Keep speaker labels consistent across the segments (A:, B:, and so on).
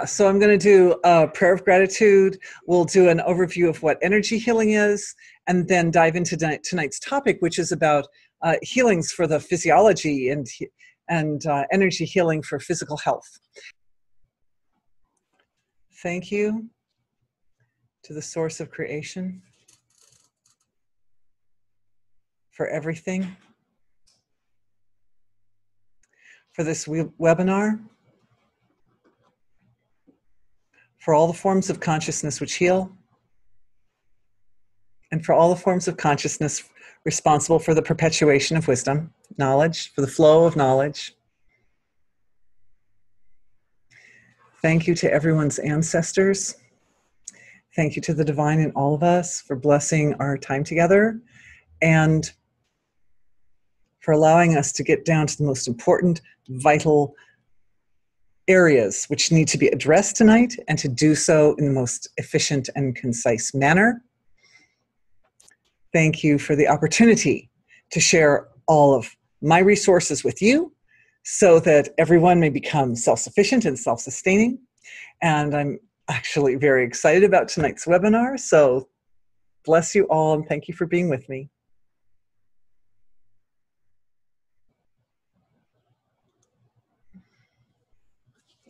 A: So I'm going to do a prayer of gratitude. We'll do an overview of what energy healing is, and then dive into tonight's topic, which is about healings for the physiology and energy healing for physical health. Thank you to the source of creation for everything, for this webinar, for all the forms of consciousness which heal, and for all the forms of consciousness responsible for the perpetuation of wisdom, knowledge, for the flow of knowledge. Thank you to everyone's ancestors. Thank you to the divine in all of us for blessing our time together and for allowing us to get down to the most important, vital areas which need to be addressed tonight, and to do so in the most efficient and concise manner. Thank you for the opportunity to share all of my resources with you so that everyone may become self-sufficient and self-sustaining. And I'm actually very excited about tonight's webinar. So bless you all and thank you for being with me.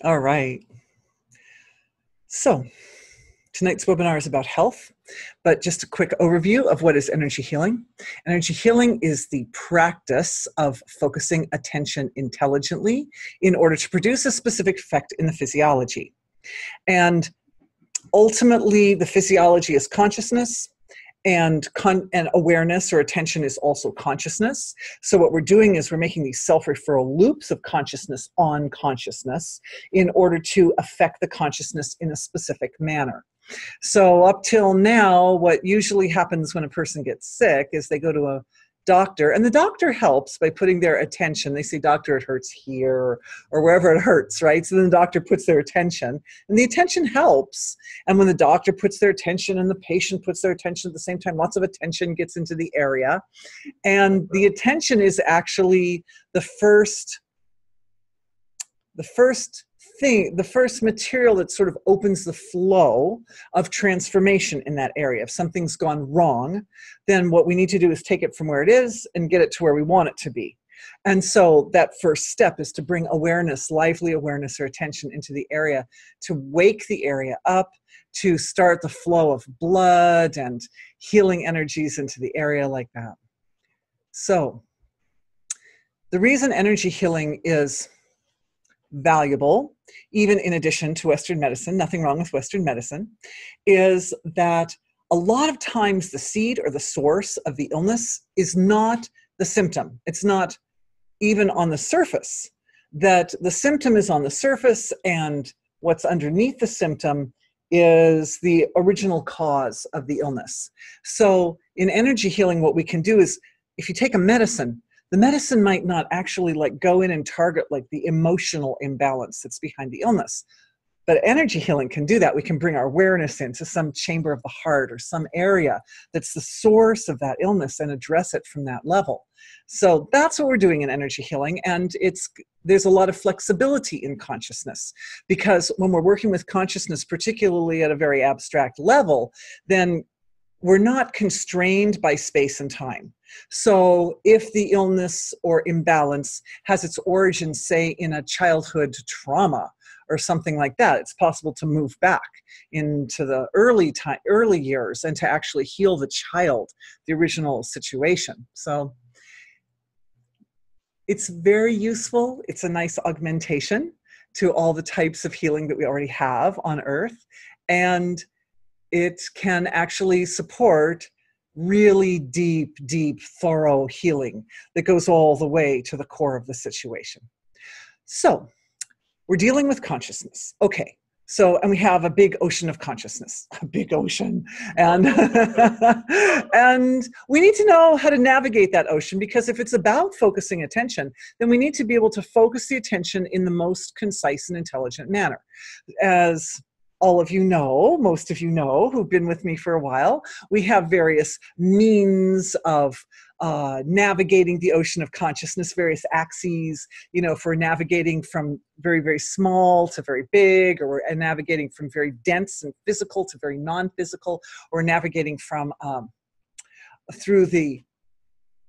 A: All right. So tonight's webinar is about health, but just a quick overview of what is energy healing. Energy healing is the practice of focusing attention intelligently in order to produce a specific effect in the physiology. And ultimately, the physiology is consciousness, and awareness or attention is also consciousness. So what we're doing is we're making these self-referral loops of consciousness on consciousness in order to affect the consciousness in a specific manner. So up till now, what usually happens when a person gets sick is they go to a doctor, and the doctor helps by putting their attention. They say, doctor, it hurts here, or wherever it hurts, right? So then the doctor puts their attention, and the attention helps. And when the doctor puts their attention and the patient puts their attention at the same time, lots of attention gets into the area. And the attention is actually the first material that sort of opens the flow of transformation in that area. If something's gone wrong, then what we need to do is take it from where it is and get it to where we want it to be. And so that first step is to bring awareness, lively awareness or attention into the area, to wake the area up, to start the flow of blood and healing energies into the area like that. So the reason energy healing is valuable, even in addition to Western medicine, nothing wrong with Western medicine, is that a lot of times the seed or the source of the illness is not the symptom. It's not even on the surface. That the symptom is on the surface, and what's underneath the symptom is the original cause of the illness. So in energy healing, what we can do is, if you take a medicine, the medicine might not actually go in and target the emotional imbalance that's behind the illness. But energy healing can do that. We can bring our awareness into some chamber of the heart or some area that's the source of that illness and address it from that level. So that's what we're doing in energy healing. And there's a lot of flexibility in consciousness, because when we're working with consciousness, particularly at a very abstract level, then we're not constrained by space and time. So if the illness or imbalance has its origin, say, in a childhood trauma or something like that, it's possible to move back into the early years and to actually heal the child, the original situation. So it's very useful. It's a nice augmentation to all the types of healing that we already have on Earth. And it can actually support really deep, thorough healing that goes all the way to the core of the situation. So we're dealing with consciousness. Okay. So, and we have a big ocean of consciousness, a big ocean. And, and we need to know how to navigate that ocean, because if it's about focusing attention, then we need to be able to focus the attention in the most concise and intelligent manner. As all of you know, most of you know, who've been with me for a while, we have various means of navigating the ocean of consciousness, various axes, you know, for navigating from very, very small to very big, or navigating from very dense and physical to very non-physical, or navigating from through the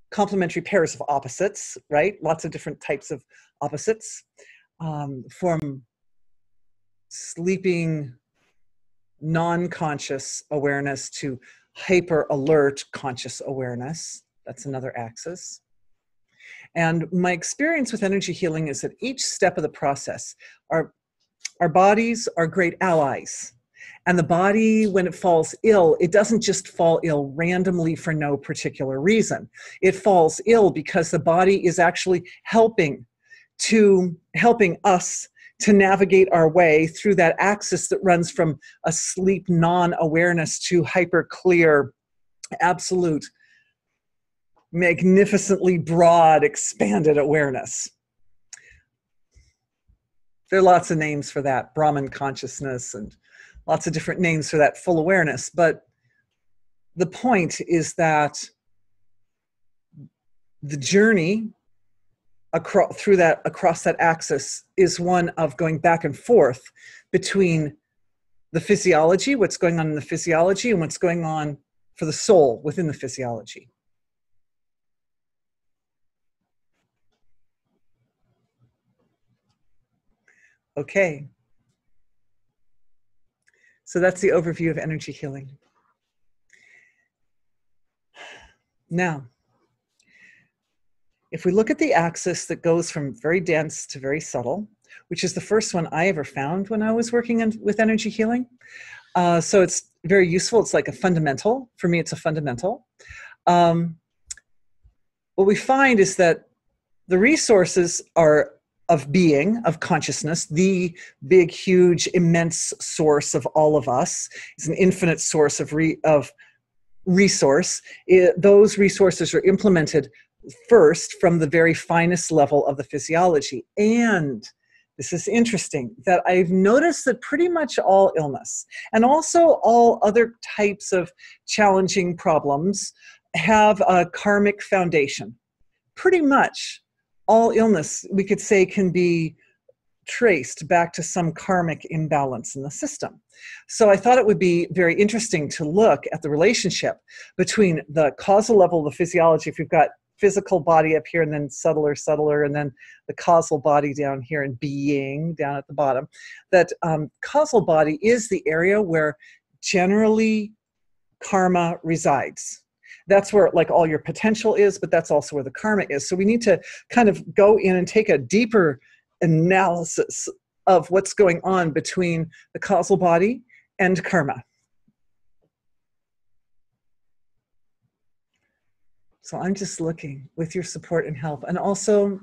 A: complementary pairs of opposites, right? Lots of different types of opposites, from sleeping non-conscious awareness to hyper alert conscious awareness. That's another axis. And my experience with energy healing is that each step of the process, our bodies are great allies. And the body, when it falls ill, it doesn't just fall ill randomly for no particular reason. It falls ill because the body is actually helping us to navigate our way through that axis that runs from asleep non-awareness to hyper clear, absolute, magnificently broad, expanded awareness. There are lots of names for that, Brahman consciousness, and lots of different names for that full awareness. But the point is that the journey across that axis is one of going back and forth between the physiology, what's going on in the physiology, and what's going on for the soul within the physiology. Okay. So that's the overview of energy healing. Now, if we look at the axis that goes from very dense to very subtle, which is the first one I ever found when I was working with energy healing. So it's very useful. It's like a fundamental. For me, it's a fundamental. What we find is that the resources are of being, of consciousness, the big, huge, immense source of all of us. It's an infinite source of resource. Those resources are implemented first from the very finest level of the physiology. And this is interesting, that I've noticed that pretty much all illness, and also all other types of challenging problems, have a karmic foundation. Pretty much all illness, we could say, can be traced back to some karmic imbalance in the system. So I thought it would be very interesting to look at the relationship between the causal level of the physiology. If we've got physical body up here, and then subtler, and then the causal body down here, and being down at the bottom, that causal body is the area where generally karma resides. That's where like all your potential is, but that's also where the karma is. So we need to kind of go in and take a deeper analysis of what's going on between the causal body and karma. So I'm just looking with your support and help. And also,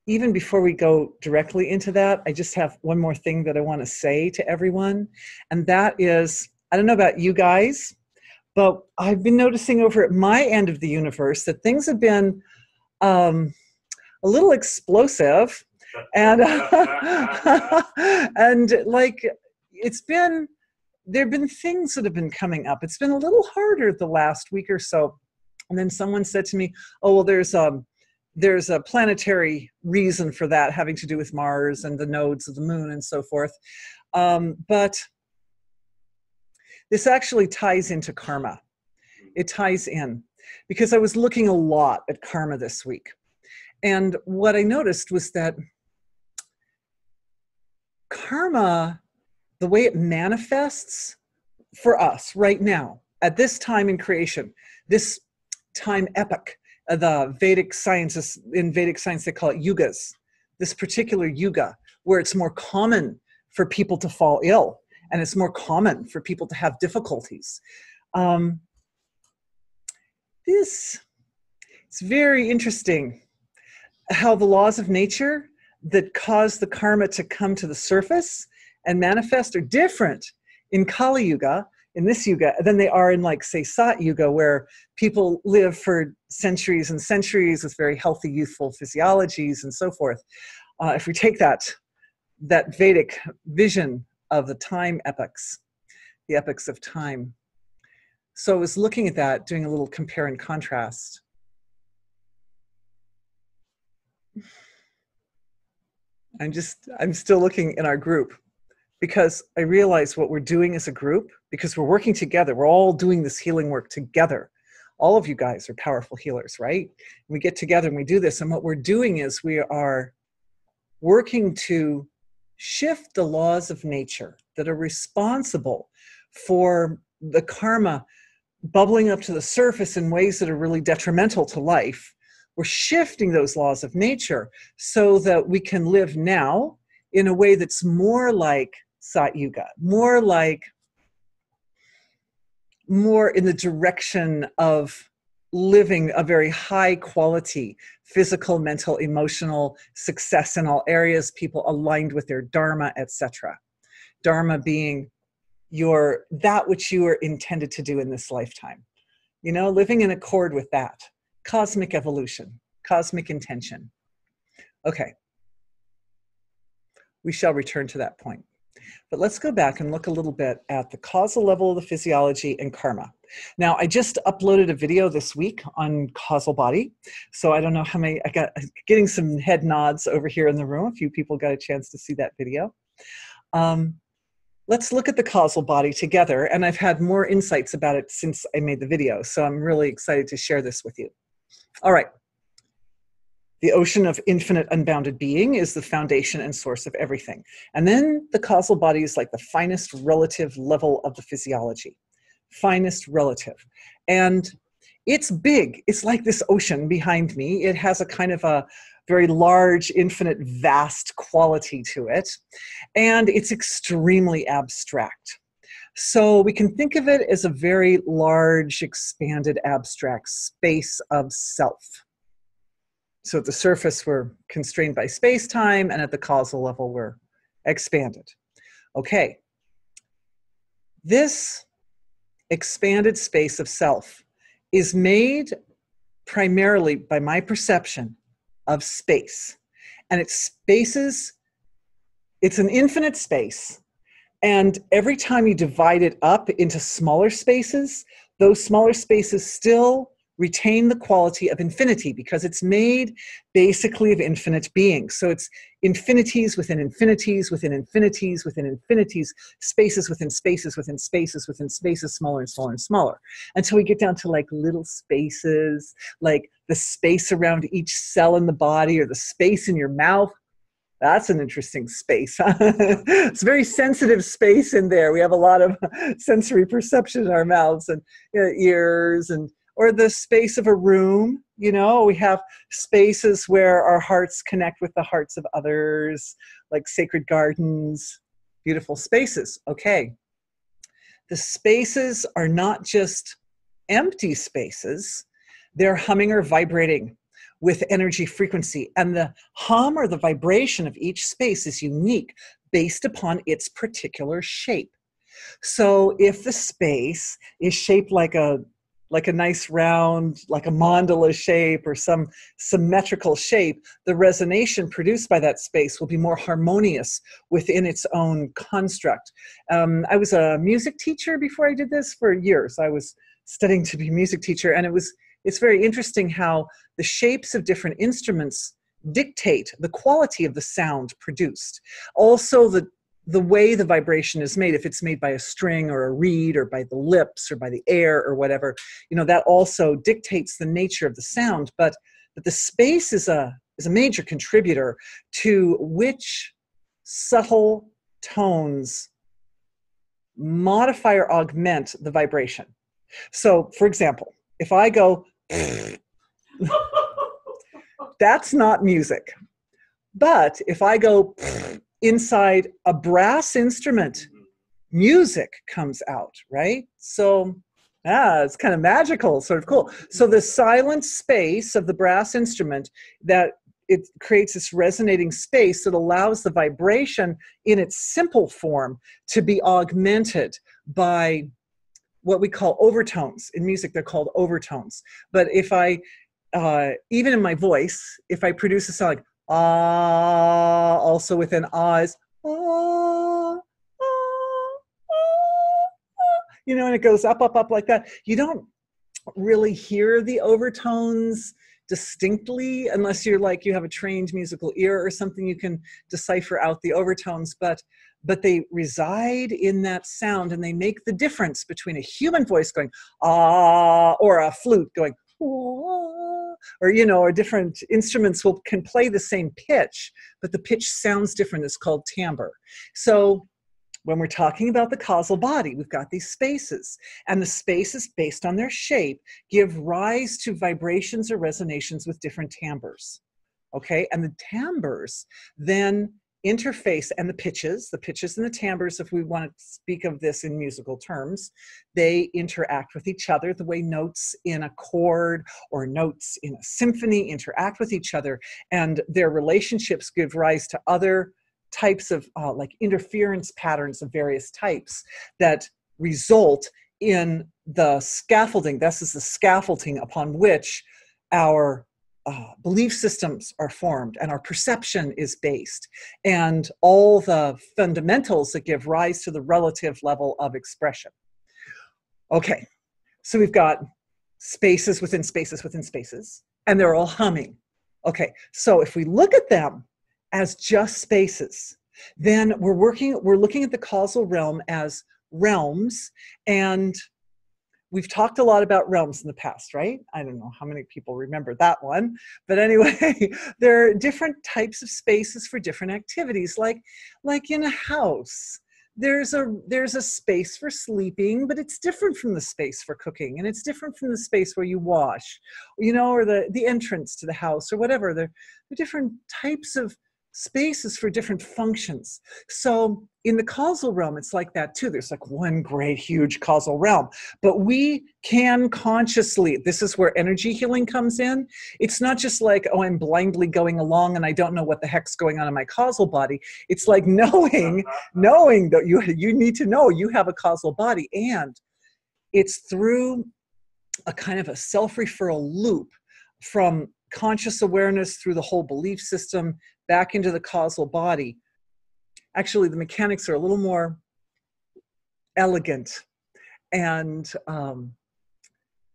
A: even before we go directly into that, I just have one more thing that I want to say to everyone. And that is, I don't know about you guys, but I've been noticing over at my end of the universe that things have been a little explosive. And, and like, there have been things that have been coming up. It's been a little harder the last week or so. And then someone said to me, oh, well, there's a planetary reason for that, having to do with Mars and the nodes of the moon and so forth. But this actually ties into karma. It ties in, because I was looking a lot at karma this week. And what I noticed was that karma, the way it manifests for us right now, at this time in creation, this time epoch, the Vedic sciences, in Vedic science, they call it yugas, this particular yuga, where it's more common for people to fall ill, and it's more common for people to have difficulties. It's very interesting how the laws of nature that cause the karma to come to the surface and manifest are different in Kali Yuga, in this Yuga, than they are in, like, say, Sat Yuga, where people live for centuries and centuries with very healthy, youthful physiologies and so forth. If we take that Vedic vision of the time epochs, the epochs of time, So I was looking at that, doing a little compare and contrast. I'm still looking in our group, because I realize what we're doing as a group, because we're working together. We're all doing this healing work together. All of you guys are powerful healers, right? We get together and we do this. And what we're doing is we are working to shift the laws of nature that are responsible for the karma bubbling up to the surface in ways that are really detrimental to life. We're shifting those laws of nature so that we can live now in a way that's more like Sat Yuga, more in the direction of living a very high quality physical, mental, emotional success in all areas, people aligned with their dharma, etc. Dharma being that which you are intended to do in this lifetime. Living in accord with that. Cosmic evolution, cosmic intention. Okay. We shall return to that point. But let's go back and look a little bit at the causal level of the physiology and karma. Now, I just uploaded a video this week on causal body. So I don't know how many, getting some head nods over here in the room. A few people got a chance to see that video. Let's look at the causal body together. And I've had more insights about it since I made the video. So I'm really excited to share this with you. All right. The ocean of infinite unbounded being is the foundation and source of everything. And then the causal body is like the finest relative level of the physiology. Finest relative. And it's big. It's like this ocean behind me. It has a kind of a very large, infinite, vast quality to it. And it's extremely abstract. So we can think of it as a very large, expanded, abstract space of self. So at the surface, we're constrained by space-time, and at the causal level, we're expanded. Okay. This expanded space of self is made primarily by my perception of space. And it's an infinite space. And every time you divide it up into smaller spaces, those smaller spaces still retain the quality of infinity, because it's made basically of infinite beings. So it's infinities within infinities within infinities within infinities, spaces within spaces within spaces within spaces, smaller and smaller and smaller, until we get down to like little spaces, like the space around each cell in the body, or the space in your mouth. That's an interesting space. It's a very sensitive space in there. We have a lot of sensory perception in our mouths and ears, or the space of a room. We have spaces where our hearts connect with the hearts of others, like sacred gardens, beautiful spaces. Okay. The spaces are not just empty spaces. They're humming or vibrating with energy frequency. And the hum or the vibration of each space is unique based upon its particular shape. So if the space is shaped like a nice round, like a mandala shape or some symmetrical shape, the resonation produced by that space will be more harmonious within its own construct. I was a music teacher before I did this for years. I was studying to be a music teacher, and it's very interesting how the shapes of different instruments dictate the quality of the sound produced. Also, the way the vibration is made, if it's made by a string or a reed or by the lips or by the air or whatever, that also dictates the nature of the sound. But the space is a major contributor to which subtle tones modify or augment the vibration. So, for example, if I go, that's not music. But if I go inside a brass instrument, music comes out, right? So, it's kind of magical, sort of cool. So the silent space of the brass instrument, that it creates this resonating space that allows the vibration in its simple form to be augmented by what we call overtones. In music, they're called overtones. But if I, even in my voice, if I produce a sound like ah, also within ah is ah, ah, ah, ah, you know, and it goes up, up, up like that. You don't really hear the overtones distinctly unless you're like, you have a trained musical ear or something, you can decipher out the overtones, but they reside in that sound, and they make the difference between a human voice going ah, or a flute going ah, or, you know, or different instruments can play the same pitch, but the pitch sounds different. It's called timbre. So when we're talking about the causal body, we've got these spaces, and the spaces, based on their shape, give rise to vibrations or resonations with different timbres. Okay, and the timbres then interface, and the pitches and the timbres, if we want to speak of this in musical terms, they interact with each other the way notes in a chord or notes in a symphony interact with each other, and their relationships give rise to other types of like interference patterns of various types that result in the scaffolding. This is the scaffolding upon which our belief systems are formed and our perception is based, and all the fundamentals that give rise to the relative level of expression. Okay, so we've got spaces within spaces within spaces, and they're all humming. Okay, so if we look at them as just spaces, then we're looking at the causal realm as realms, and we've talked a lot about realms in the past, right? I don't know how many people remember that one, but anyway, there are different types of spaces for different activities, like in a house. There's a space for sleeping, but it's different from the space for cooking, and it's different from the space where you wash, you know, or the entrance to the house or whatever. There are different types of spaces for different functions. So in the causal realm, it's like that too. There's like one great huge causal realm, but we can consciously, this is where energy healing comes in. It's not just like, oh, I'm blindly going along and I don't know what the heck's going on in my causal body. It's like knowing that you need to know you have a causal body, and it's through a kind of a self-referral loop from conscious awareness through the whole belief system back into the causal body. Actually, the mechanics are a little more elegant and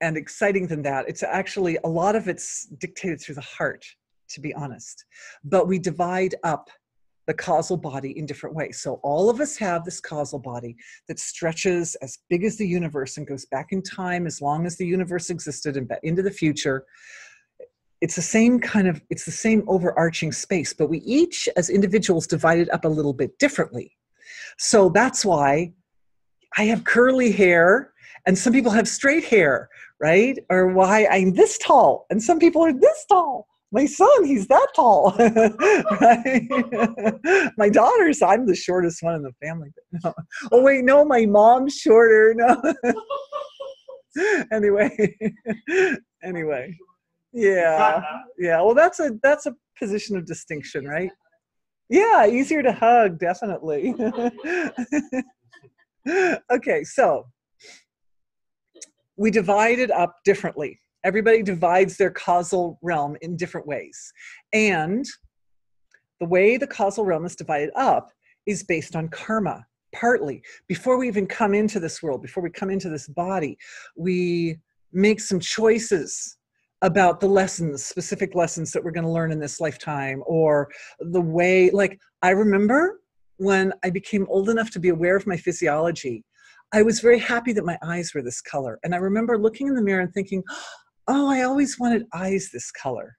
A: exciting than that. It's actually, a lot of it's dictated through the heart, to be honest. But we divide up the causal body in different ways. So all of us have this causal body that stretches as big as the universe and goes back in time as long as the universe existed and into the future. It's the same overarching space, but we each as individuals divide it up a little bit differently. So that's why I have curly hair and some people have straight hair, right? Or why I'm this tall and some people are this tall. My son, he's that tall. Right? My daughters, I'm the shortest one in the family. No. Oh wait, no, my mom's shorter. No. Anyway. Yeah. Well, that's a position of distinction, right? Yeah, easier to hug, definitely. Okay, so we divide it up differently. Everybody divides their causal realm in different ways. And the way the causal realm is divided up is based on karma, partly. Before we even come into this world, before we come into this body, we make some choices about the lessons, specific lessons that we're going to learn in this lifetime, or the way, like, I remember when I became old enough to be aware of my physiology, I was very happy that my eyes were this color. And I remember looking in the mirror and thinking, oh, I always wanted eyes this color.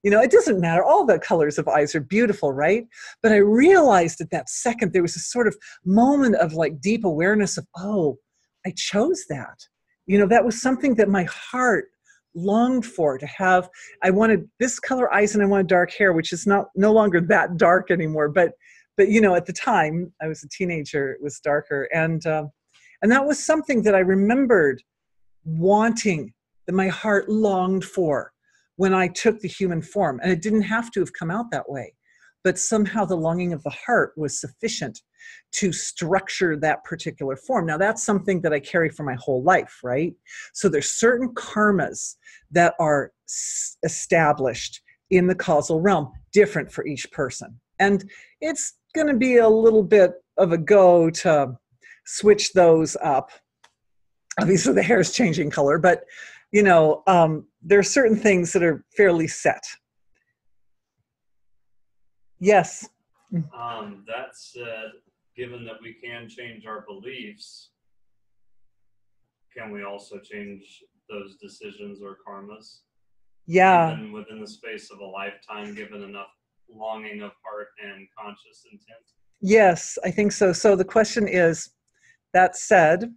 A: You know, it doesn't matter. All the colors of eyes are beautiful, right? But I realized at that second, there was a sort of moment of like deep awareness of, oh, I chose that. You know, that was something that my heart longed for, to have. I wanted this color eyes and I wanted dark hair, which is no longer that dark anymore. But you know, at the time I was a teenager, it was darker. And that was something that I remembered wanting, that my heart longed for when I took the human form. And it didn't have to have come out that way. But somehow the longing of the heart was sufficient to structure that particular form. Now that's something that I carry for my whole life, right? So there's certain karmas that are established in the causal realm, different for each person. And it's going to be a little bit of a go to switch those up Obviously, the hair is changing color, but there are certain things that are fairly set. Yes.
B: That said, given that we can change our beliefs, can we also change those decisions or karmas?
A: Yeah.
B: Even within the space of a lifetime, given enough longing of heart and conscious intent?
A: Yes, I think so. So the question is, that said,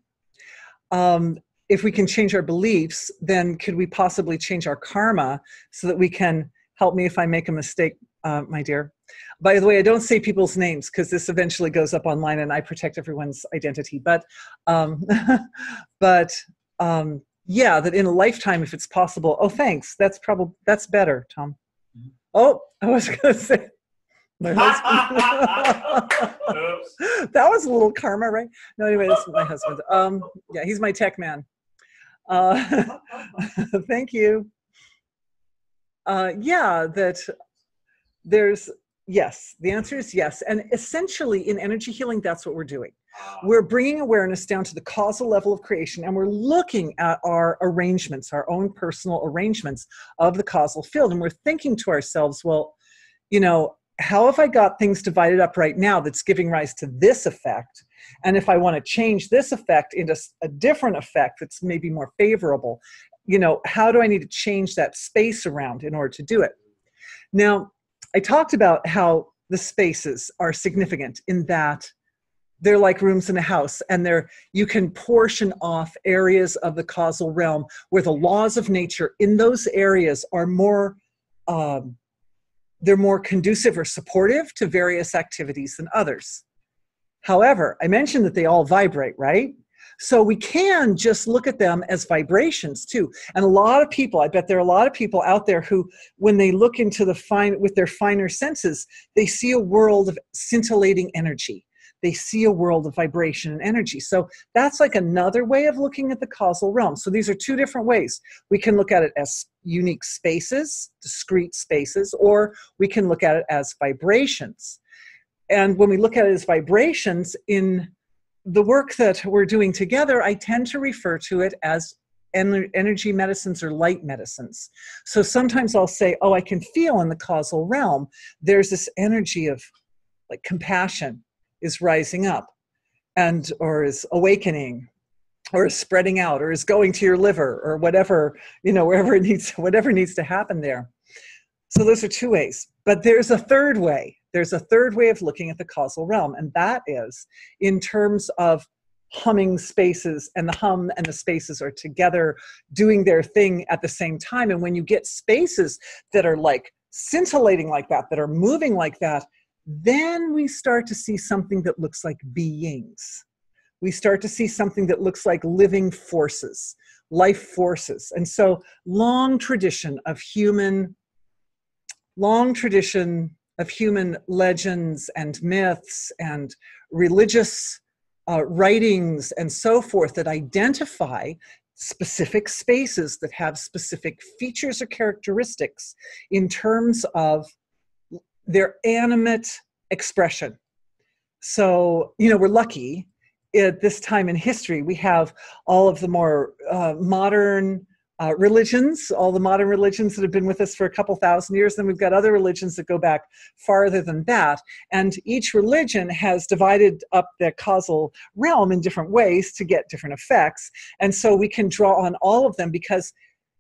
A: if we can change our beliefs, then could we possibly change our karma so that we can help me if I make a mistake, my dear. By the way, I don't say people's names because this eventually goes up online and I protect everyone's identity. But, yeah, that in a lifetime, if it's possible. Oh, thanks. That's better, Tom. Mm-hmm. Oh, I was going to say. My husband. That was a little karma, right? No, anyway, that's my husband. Yeah, he's my tech man. Thank you. Yeah, that there's, yes, the answer is yes. And essentially in energy healing, that's what we're doing. We're bringing awareness down to the causal level of creation, and we're looking at our arrangements, our own personal arrangements of the causal field. And we're thinking to ourselves, well, how have I got things divided up right now that's giving rise to this effect? And if I want to change this effect into a different effect that's maybe more favorable, how do I need to change that space around in order to do it? Now, I talked about how the spaces are significant in that they're like rooms in a house, and you can portion off areas of the causal realm where the laws of nature in those areas are more they're more conducive or supportive to various activities than others. However, I mentioned that they all vibrate, right? So we can just look at them as vibrations too. And a lot of people, I bet there are a lot of people out there who, when they look into with their finer senses, they see a world of scintillating energy. They see a world of vibration and energy. So that's like another way of looking at the causal realm. So these are two different ways. We can look at it as unique spaces, discrete spaces, or we can look at it as vibrations. And when we look at it as vibrations, in the work that we're doing together, I tend to refer to it as energy medicines or light medicines. So sometimes I'll say, oh, I can feel in the causal realm, there's this energy of like compassion is rising up or is awakening or is spreading out or is going to your liver or whatever, whatever needs to happen there. So those are two ways, but there's a third way. There's a third way of looking at the causal realm, and that is in terms of humming spaces, and the hum and the spaces are together doing their thing at the same time. And when you get spaces that are like scintillating like that are moving like that, then we start to see something that looks like beings. We start to see something that looks like living forces, life forces. And so long tradition of human legends and myths and religious writings and so forth that identify specific spaces that have specific features or characteristics in terms of their animate expression. So, we're lucky at this time in history, we have all of the more modern religions, all the modern religions that have been with us for a couple thousand years. Then we've got other religions that go back farther than that. And each religion has divided up the causal realm in different ways to get different effects. And so we can draw on all of them because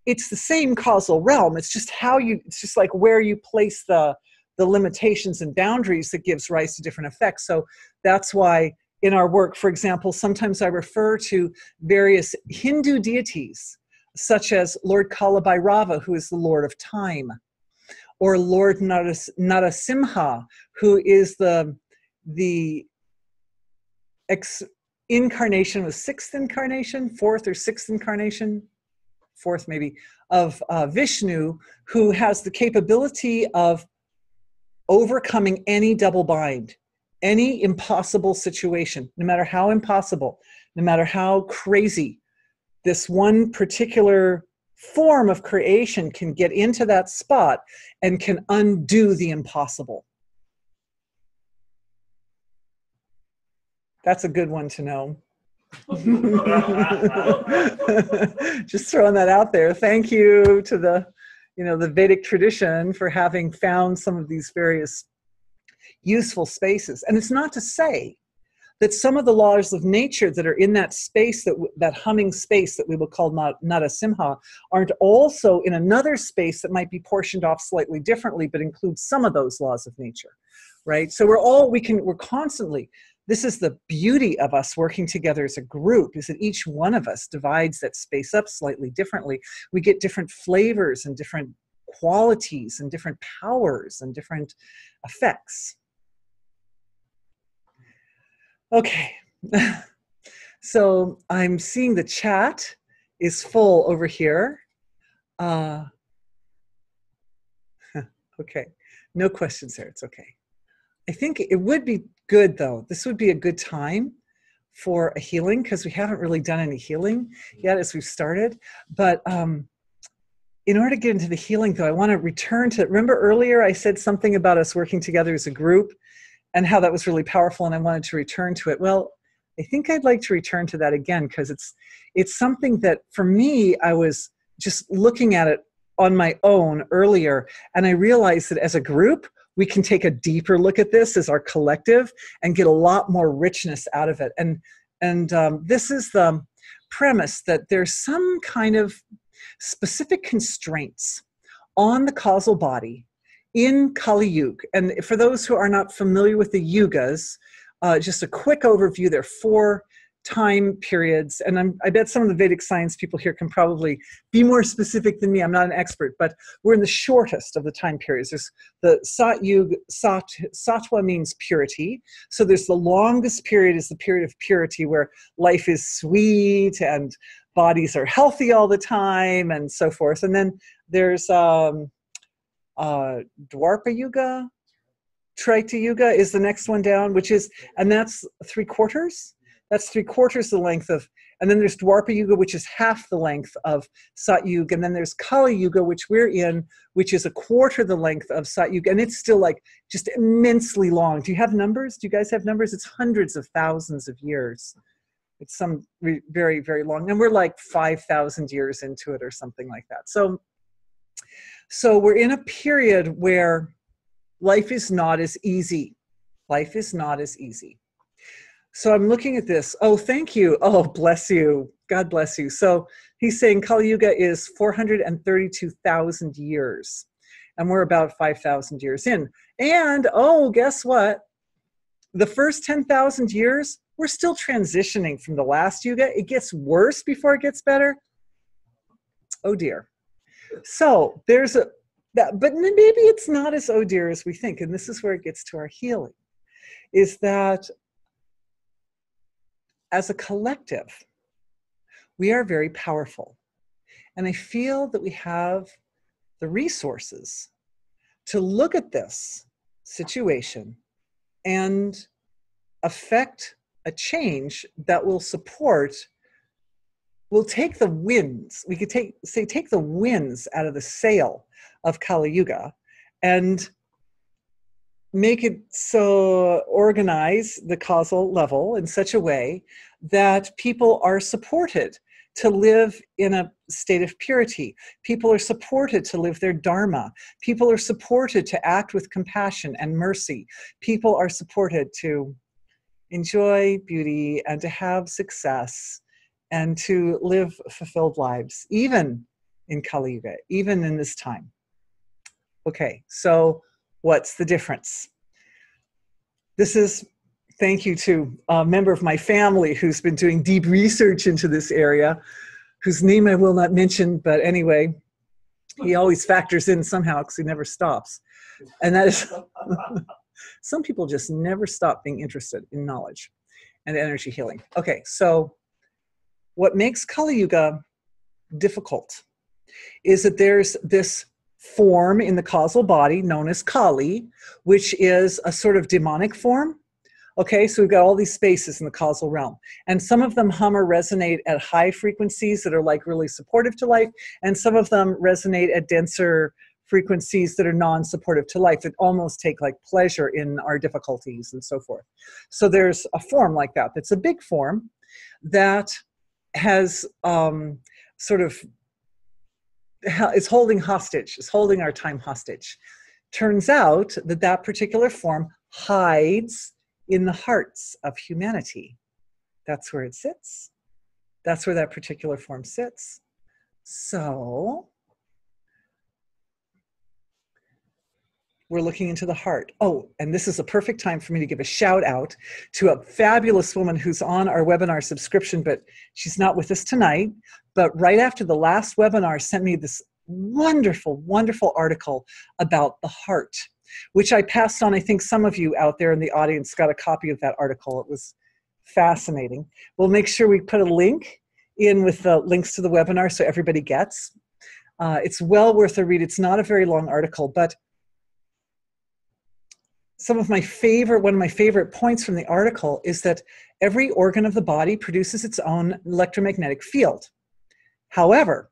A: it's the same causal realm. It's just it's just like where you place the limitations and boundaries that gives rise to different effects. So that's why in our work, for example, sometimes I refer to various Hindu deities, such as Lord Kalabhairava, who is the Lord of Time, or Lord Narasimha, who is the incarnation, fourth or sixth incarnation, fourth maybe, of Vishnu, who has the capability of overcoming any double bind, any impossible situation, no matter how impossible, no matter how crazy. This one particular form of creation can get into that spot and can undo the impossible. That's a good one to know. Just throwing that out there. Thank you to the, the Vedic tradition for having found some of these various useful spaces. And it's not to say that some of the laws of nature that are in that space, that humming space that we will call Narasimha, aren't also in another space that might be portioned off slightly differently, but includes some of those laws of nature, right? So we're constantly, this is the beauty of us working together as a group, is that each one of us divides that space up slightly differently. We get different flavors and different qualities and different powers and different effects. Okay, so I'm seeing the chat is full over here. Okay, no questions there, it's okay. I think it would be good though, this would be a good time for a healing, because we haven't really done any healing yet as we've started. But in order to get into the healing though, I want to return to, remember earlier I said something about us working together as a group and how that was really powerful, and I wanted to return to it. Well, I think I'd like to return to that again, because it's something that for me, I was just looking at it on my own earlier, and I realized that as a group, we can take a deeper look at this as our collective and get a lot more richness out of it. And this is the premise that there's some kind of specific constraints on the causal body in Kali Yuga. And for those who are not familiar with the yugas, just a quick overview, there are 4 time periods. And I bet some of the Vedic science people here can probably be more specific than me. I'm not an expert, but we're in the shortest of the time periods. There's the Sat Yuga, Sattva means purity. So there's the longest period is the period of purity where life is sweet and bodies are healthy all the time and so forth. And then there's Dwapara Yuga, Treta Yuga is the next one down, and that's 3/4. That's 3/4 the length of, and then there's Dwapara Yuga, which is half the length of Sat Yuga, and then there's Kali Yuga, which we're in, which is 1/4 the length of Sat Yuga, and it's still like just immensely long. Do you have numbers? Do you guys have numbers? It's hundreds of thousands of years. It's some very, very long, and we're like 5,000 years into it or something like that. So we're in a period where life is not as easy. Life is not as easy. So I'm looking at this. Oh, thank you. Oh, bless you. God bless you. So he's saying Kali Yuga is 432,000 years. And we're about 5,000 years in. And, oh, guess what? The first 10,000 years, we're still transitioning from the last Yuga. It gets worse before it gets better. Oh, dear. So there's but maybe it's not as oh dear as we think, and this is where it gets to our healing, is that as a collective, we are very powerful. And I feel that we have the resources to look at this situation and affect a change that will take the winds. We could take the winds out of the sail of Kali Yuga and make it so, organize the causal level in such a way that people are supported to live in a state of purity. People are supported to live their dharma. People are supported to act with compassion and mercy. People are supported to enjoy beauty and to have success and to live fulfilled lives, even in Kali Yuga, even in this time. Okay, so what's the difference? This is, thank you to a member of my family who's been doing deep research into this area, whose name I will not mention, but anyway, he always factors in somehow because he never stops. And that is, some people just never stop being interested in knowledge and energy healing. Okay, so what makes Kali Yuga difficult is that there's this form in the causal body known as Kali, which is a sort of demonic form. Okay, so we've got all these spaces in the causal realm, and some of them hum or resonate at high frequencies that are like really supportive to life, and some of them resonate at denser frequencies that are non-supportive to life, that almost take like pleasure in our difficulties and so forth. So there's a form like that that's a big form, that has sort of is holding hostage, is holding our time hostage. Turns out that that particular form hides in the hearts of humanity. That's where it sits. That's where that particular form sits. So we're looking into the heart. Oh, and this is a perfect time for me to give a shout out to a fabulous woman who's on our webinar subscription, but she's not with us tonight. But right after the last webinar, sent me this wonderful, wonderful article about the heart, which I passed on. I think some of you out there in the audience got a copy of that article. It was fascinating. We'll make sure we put a link in with the links to the webinar so everybody gets. It's well worth a read. It's not a very long article, but one of my favorite points from the article is that every organ of the body produces its own electromagnetic field. However,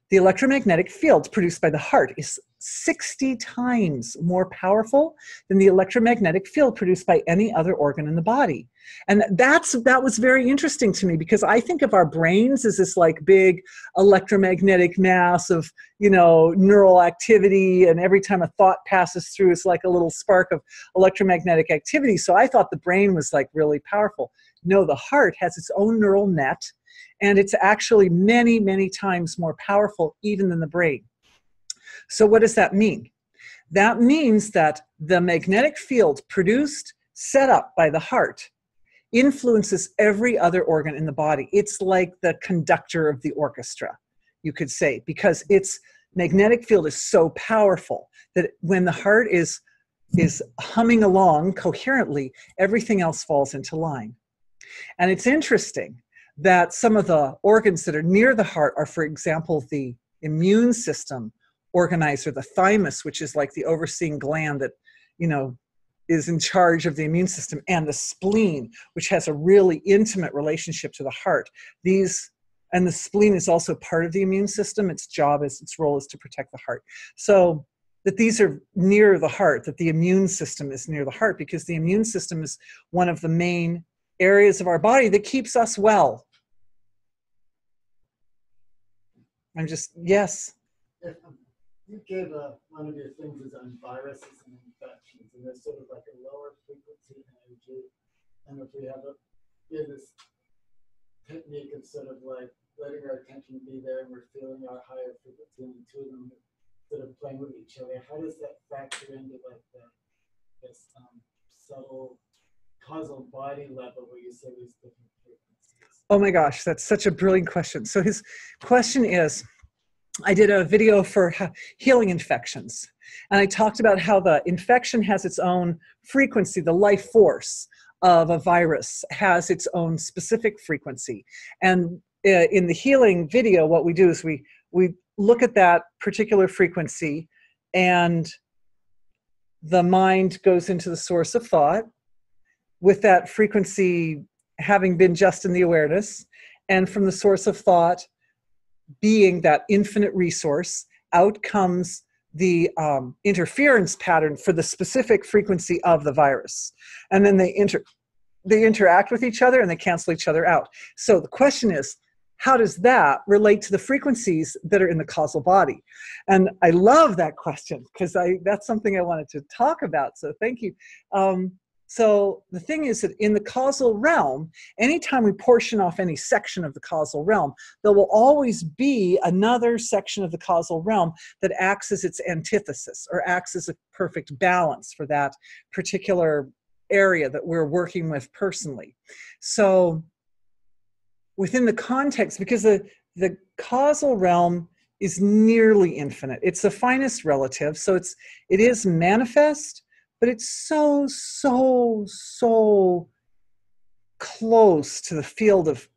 A: the electromagnetic field produced by the heart is 60 times more powerful than the electromagnetic field produced by any other organ in the body. And that was very interesting to me, because I think of our brains as this like big electromagnetic mass of, neural activity, and every time a thought passes through, it's like a little spark of electromagnetic activity. So I thought the brain was like really powerful. No, the heart has its own neural net, and it's actually many, many times more powerful even than the brain. So what does that mean? That means that the magnetic field set up by the heart, influences every other organ in the body. It's like the conductor of the orchestra, you could say, because its magnetic field is so powerful that when the heart is humming along coherently, everything else falls into line. And it's interesting that some of the organs that are near the heart are, for example, the immune system organizer, the thymus, which is like the overseeing gland that, is in charge of the immune system, and the spleen, which has a really intimate relationship to the heart. And the spleen is also part of the immune system. Its role is to protect the heart. So that these are near the heart, that the immune system is near the heart, because the immune system is one of the main areas of our body that keeps us well. Yes.
C: You gave one of your things is on viruses and infections, and there's sort of like a lower frequency energy. And if we have this technique of sort of like letting our attention be there, and we're feeling our higher frequency, and the two of them sort of playing with each other, how does that factor into like this subtle causal body level where you say these different frequencies?
A: Oh my gosh, that's such a brilliant question. So his question is, I did a video for healing infections, and I talked about how the infection has its own frequency. The life force of a virus has its own specific frequency. And in the healing video, what we do is we look at that particular frequency, and the mind goes into the source of thought with that frequency having been just in the awareness, and from the source of thought being that infinite resource, out comes the interference pattern for the specific frequency of the virus. And then they interact with each other, and they cancel each other out. So the question is, how does that relate to the frequencies that are in the causal body? And I love that question, because that's something I wanted to talk about. So thank you. So the thing is that in the causal realm, anytime we portion off any section of the causal realm, there will always be another section of the causal realm that acts as its antithesis, or acts as a perfect balance for that particular area that we're working with personally. So within the context, because the causal realm is nearly infinite. It's the finest relative, so it is manifest, but it's so close to the field of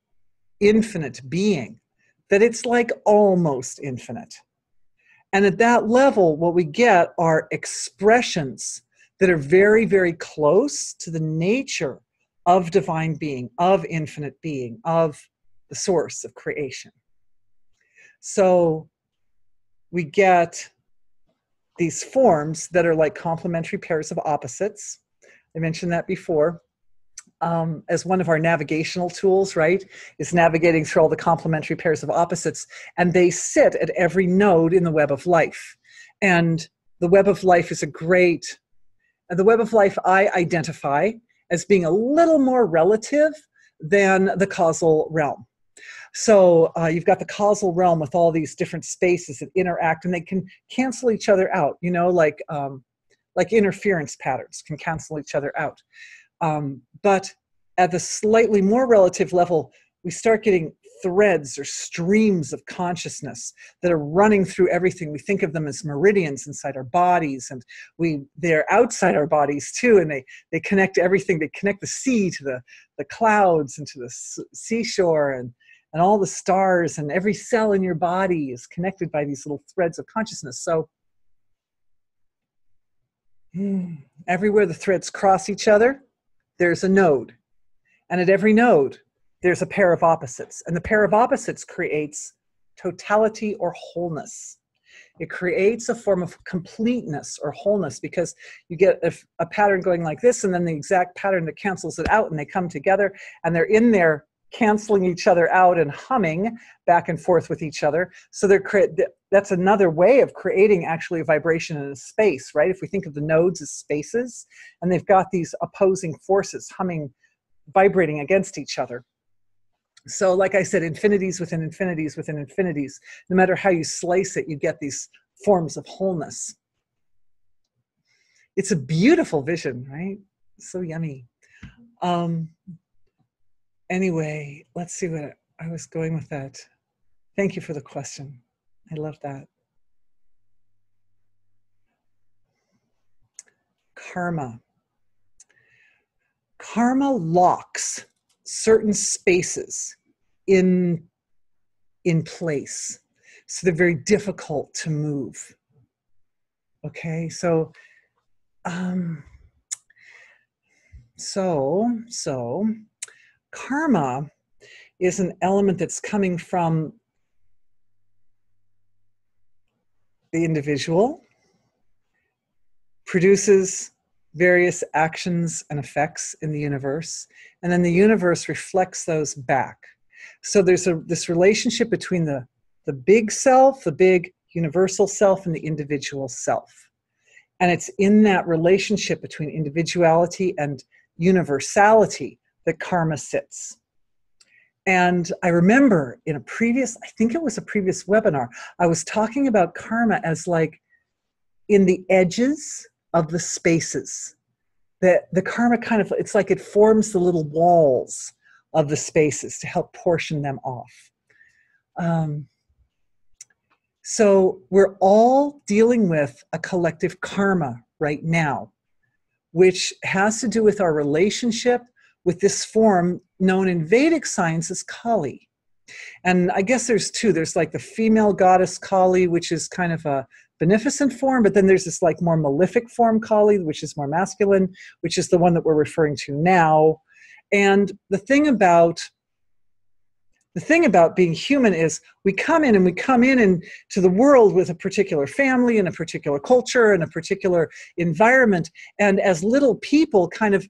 A: infinite being that it's like almost infinite. And at that level, what we get are expressions that are very, very close to the nature of divine being, of infinite being, of the source of creation. So we get these forms that are like complementary pairs of opposites. I mentioned that before. as one of our navigational tools, right, is navigating through all the complementary pairs of opposites, and they sit at every node in the web of life. And the web of life is the web of life I identify as being a little more relative than the causal realm. So you've got the causal realm with all these different spaces that interact, and they can cancel each other out, like interference patterns can cancel each other out. But at the slightly more relative level, we start getting threads or streams of consciousness that are running through everything. We think of them as meridians inside our bodies, and they're outside our bodies too, and they connect everything. They connect the sea to the clouds and to the seashore and all the stars, and every cell in your body is connected by these little threads of consciousness. So everywhere the threads cross each other, there's a node. And at every node, there's a pair of opposites. And the pair of opposites creates totality or wholeness. It creates a form of completeness or wholeness, because you get a pattern going like this, and then the exact pattern that cancels it out, and they come together, and they're in there canceling each other out and humming back and forth with each other. So that's another way of creating actually a vibration in a space, right? If we think of the nodes as spaces, and they've got these opposing forces humming, vibrating against each other. So like I said, infinities within infinities within infinities. No matter how you slice it, you get these forms of wholeness. It's a beautiful vision, right? So yummy. Anyway, let's see what I was going with that. Thank you for the question. I love that. Karma. Karma locks certain spaces in place. So they're very difficult to move. Okay, so karma is an element that's coming from the individual, produces various actions and effects in the universe, and then the universe reflects those back. So there's this relationship between the big self, the big universal self, and the individual self. And it's in that relationship between individuality and universality that karma sits. And I remember in I think it was a previous webinar, I was talking about karma as like in the edges of the spaces. That the karma kind of, it's like it forms the little walls of the spaces to help portion them off. So we're all dealing with a collective karma right now, which has to do with our relationship with this form known in Vedic science as Kali. And I guess there's two. There's like the female goddess Kali, which is kind of a beneficent form, but then there's this like more malefic form Kali, which is more masculine, which is the one that we're referring to now. And the thing about being human is we come in into the world with a particular family and a particular culture and a particular environment. And as little people kind of,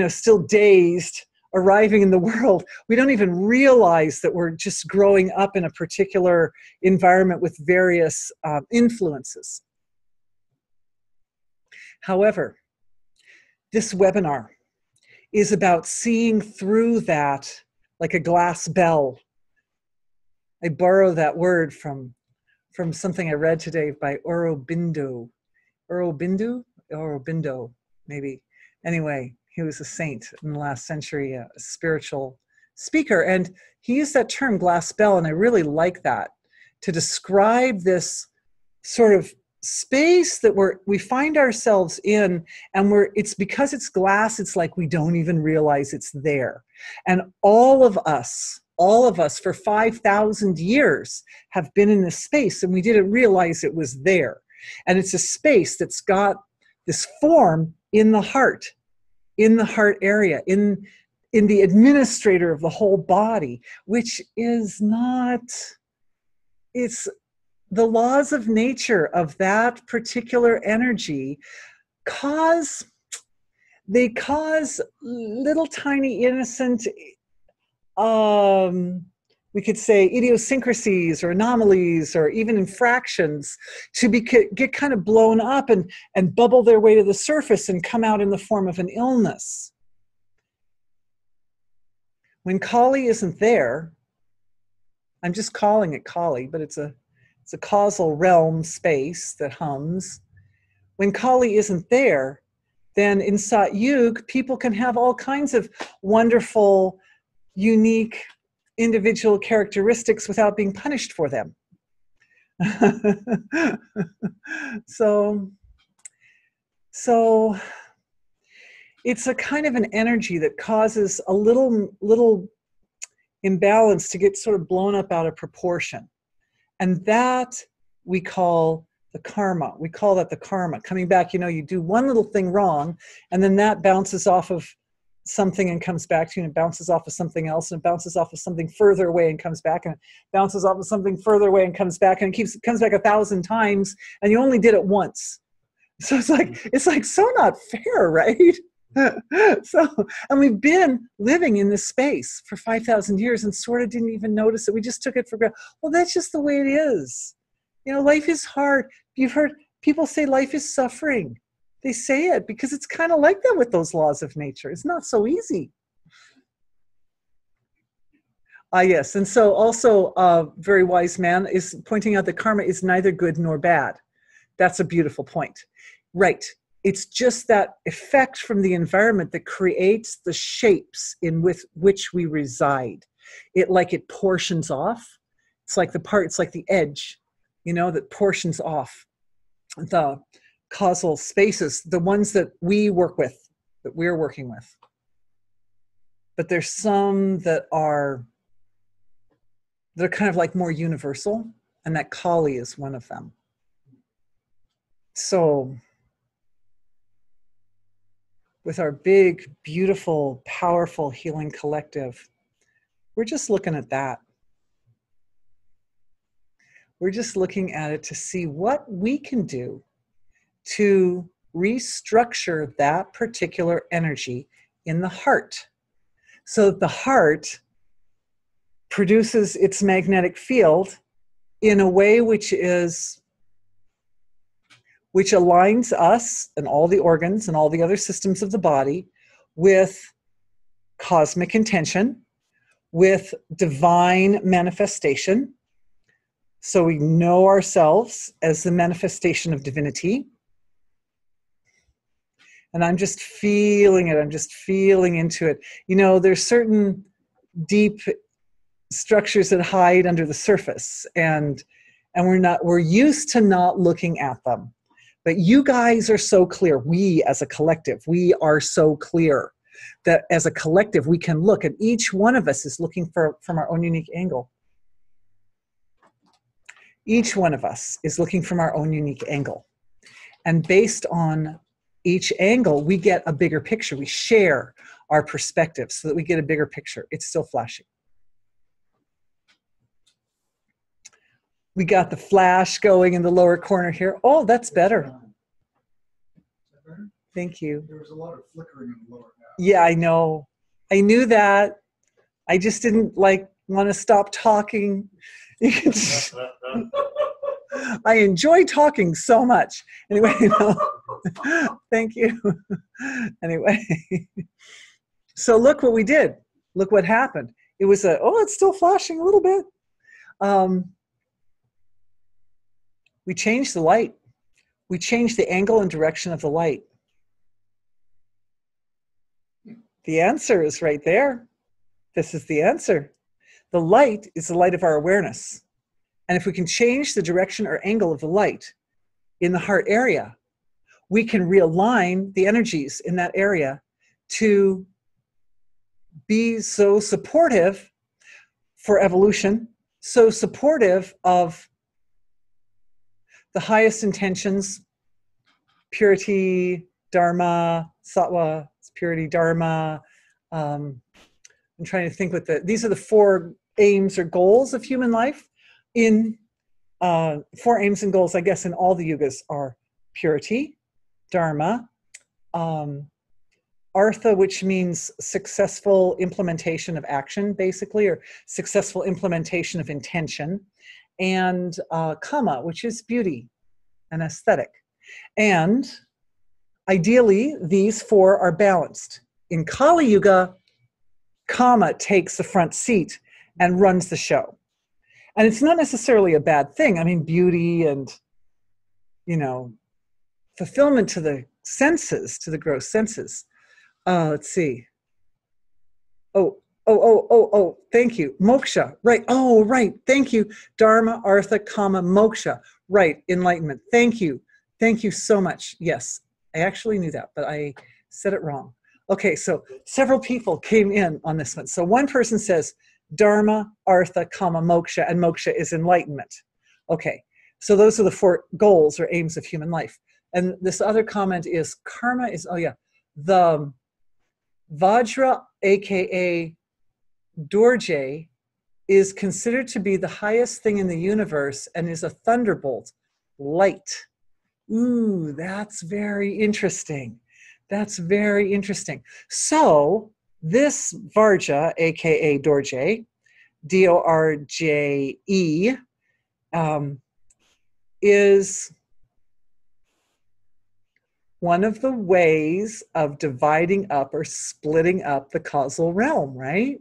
A: still dazed, arriving in the world, we don't even realize that we're just growing up in a particular environment with various influences. However, this webinar is about seeing through that like a glass bell. I borrow that word from something I read today by Aurobindo. Aurobindo, maybe. Anyway, he was a saint in the last century, a spiritual speaker. And he used that term glass bell, and I really like that to describe this sort of space that we find ourselves in, and it's because it's glass, it's like we don't even realize it's there. And all of us for 5,000 years have been in this space, and we didn't realize it was there. And it's a space that's got this form in the heart area, in the administrator of the whole body, which is not, it's the laws of nature of that particular energy cause they cause little tiny innocent, we could say idiosyncrasies or anomalies or even infractions to get kind of blown up and bubble their way to the surface and come out in the form of an illness. When Kali isn't there, I'm just calling it Kali, but it's a causal realm space that hums. When Kali isn't there, then in Sat Yuga, people can have all kinds of wonderful, unique, individual characteristics without being punished for them. So it's a kind of an energy that causes a little imbalance to get sort of blown up out of proportion. And that we call the karma. We call that the karma. Coming back, you do one little thing wrong, and then that bounces off of something and comes back to you, and it bounces off of something else, and it bounces off of something further away and comes back, and it bounces off of something further away and comes back, and it comes back 1,000 times, and you only did it once. So it's like so not fair, right? And we've been living in this space for 5,000 years and sort of didn't even notice it. We just took it for granted. Well, that's just the way it is. Life is hard. You've heard people say life is suffering. They say it because it's kind of like that with those laws of nature. It's not so easy. Yes. And so also a very wise man is pointing out that karma is neither good nor bad. That's a beautiful point. Right. It's just that effect from the environment that creates the shapes in which we reside. It portions off. It's like the edge, that portions off the causal spaces, the ones that we work with, that we're working with. But there's some that are kind of like more universal, and that Kali is one of them. So with our big, beautiful, powerful healing collective, we're just looking at that. We're just looking at it to see what we can do to restructure that particular energy in the heart, so that the heart produces its magnetic field in a way which aligns us and all the organs and all the other systems of the body with cosmic intention, with divine manifestation. So we know ourselves as the manifestation of divinity. And I'm just feeling it. I'm just feeling into it. There's certain deep structures that hide under the surface, and we're used to not looking at them. But you guys are so clear. We as a collective, we are so clear that as a collective, we can look, and each one of us is looking from our own unique angle. Each one of us is looking from our own unique angle. And based on each angle, we get a bigger picture. We share our perspective so that we get a bigger picture. It's still flashing. We got the flash going in the lower corner here. Oh, that's better. Thank you.
C: There was a lot of flickering in the lower half.
A: Yeah, I know. I knew that. I just didn't want to stop talking. I enjoy talking so much. Anyway, thank you. Anyway, so look what we did. Look what happened. It was it's still flashing a little bit. We changed the light. We changed the angle and direction of the light. The answer is right there. This is the answer. The light is the light of our awareness. And if we can change the direction or angle of the light in the heart area, we can realign the energies in that area to be so supportive for evolution, so supportive of the highest intentions, purity, dharma, sattva, purity, dharma. I'm trying to think these are the 4 aims or goals of human life. In 4 aims and goals, I guess, in all the yugas are purity, dharma, Artha, which means successful implementation of action, basically, or successful implementation of intention, and Kama, which is beauty and aesthetic. And ideally, these four are balanced. In Kali Yuga, Kama takes the front seat and runs the show. And it's not necessarily a bad thing. I mean, beauty and, fulfillment to the senses, to the gross senses. Let's see. Oh, thank you. Moksha, right. Oh, right. Thank you. Dharma, Artha, Kama, Moksha. Right. Enlightenment. Thank you. Thank you so much. Yes, I actually knew that, but I said it wrong. Okay, so several people came in on this one. So one person says Dharma, Artha, Kama, Moksha, and Moksha is enlightenment. Okay, so those are the four goals or aims of human life. And this other comment is karma is, the Vajra, aka Dorje, is considered to be the highest thing in the universe and is a thunderbolt, light. Ooh, that's very interesting. That's very interesting. So this Varja, aka Dorje, D-O-R-J-E, is one of the ways of dividing up or splitting up the causal realm, right?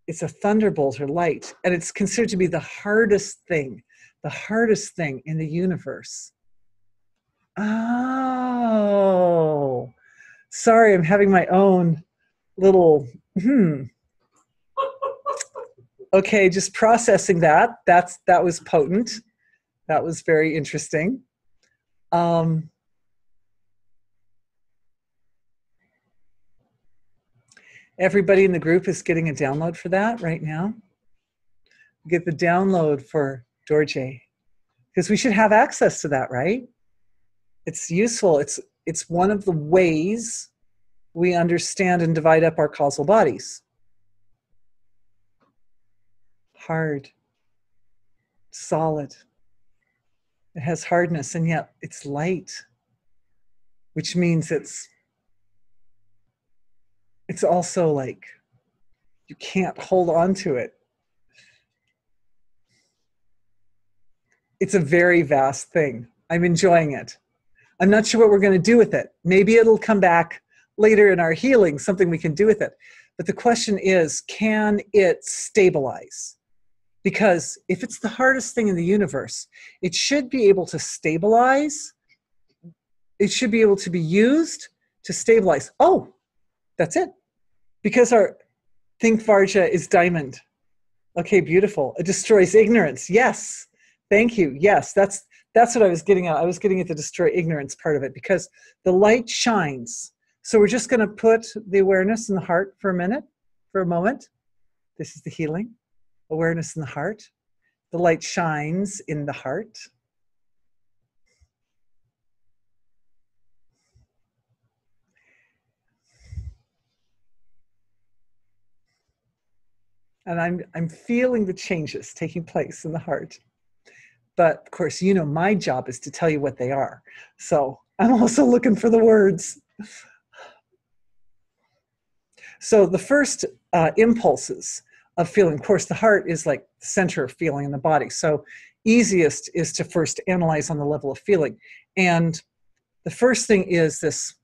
A: It's a thunderbolt or light, and it's considered to be the hardest thing in the universe. Oh, sorry, I'm having my own little, Okay, just processing that. That was potent. That was very interesting. Everybody in the group is getting a download for that right now. Get the download for Dorje, because we should have access to that, right? It's useful. It's one of the ways we understand and divide up our causal bodies. Hard, solid. It has hardness, and yet it's light, which means it's also like you can't hold on to it. It's a very vast thing. I'm enjoying it. I'm not sure what we're going to do with it. Maybe it'll come back later in our healing, something we can do with it. But the question is, can it stabilize? Because if it's the hardest thing in the universe, it should be able to stabilize. It should be able to be used to stabilize. Oh, that's it. Because our Think Varja is diamond. Okay, beautiful. It destroys ignorance. Yes. Thank you. Yes, that's what I was getting at. I was getting at the destroy ignorance part of it, because the light shines. So we're just going to put the awareness in the heart for a moment. This is the healing. Awareness in the heart. The light shines in the heart. And I'm feeling the changes taking place in the heart. But of course, my job is to tell you what they are. So I'm also looking for the words. So the first impulses of feeling, of course, the heart is like the center of feeling in the body. So easiest is to first analyze on the level of feeling. And the first thing is this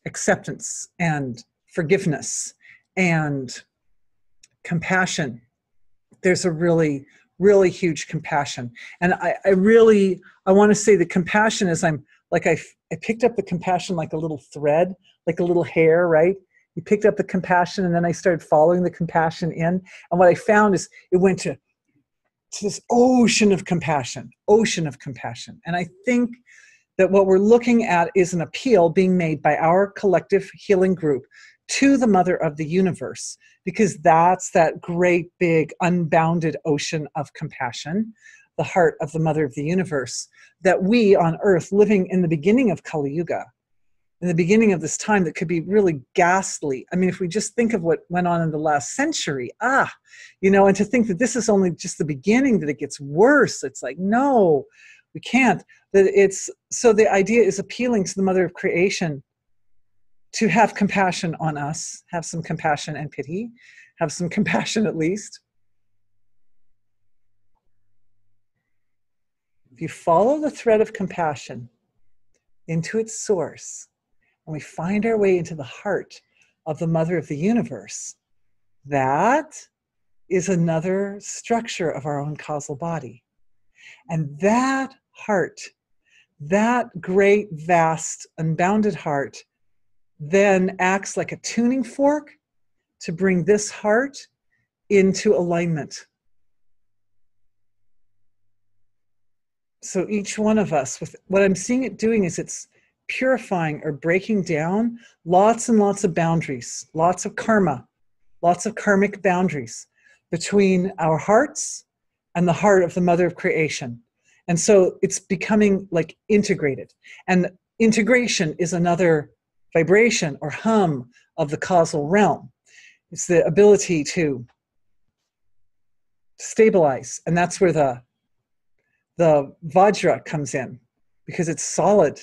A: acceptance and forgiveness and compassion. There's a really, really huge compassion. And I want to say the compassion is I picked up the compassion like a little thread, like a little hair, right? You picked up the compassion, and then I started following the compassion in. And what I found is it went to this ocean of compassion. And I think that what we're looking at is an appeal being made by our collective healing group to the Mother of the Universe, because that's that great big unbounded ocean of compassion, the heart of the Mother of the Universe, that we on Earth, living in the beginning of Kali Yuga, in the beginning of this time that could be really ghastly. I mean, if we just think of what went on in the last century, and to think that this is only just the beginning, that it gets worse. It's like, no, we can't. So the idea is appealing to the Mother of Creation to have compassion on us, have some compassion and pity, have some compassion at least. If you follow the thread of compassion into its source, and we find our way into the heart of the mother of the universe, that is another structure of our own causal body. And that heart, that great, vast, unbounded heart, then acts like a tuning fork to bring this heart into alignment. So each one of us, with what I'm seeing it doing is it's purifying or breaking down lots and lots of boundaries, lots of karma, lots of karmic boundaries between our hearts and the heart of the mother of creation. And so it's becoming like integrated. And integration is another vibration or hum of the causal realm. It's the ability to stabilize. And that's where the Vajra comes in, because it's solid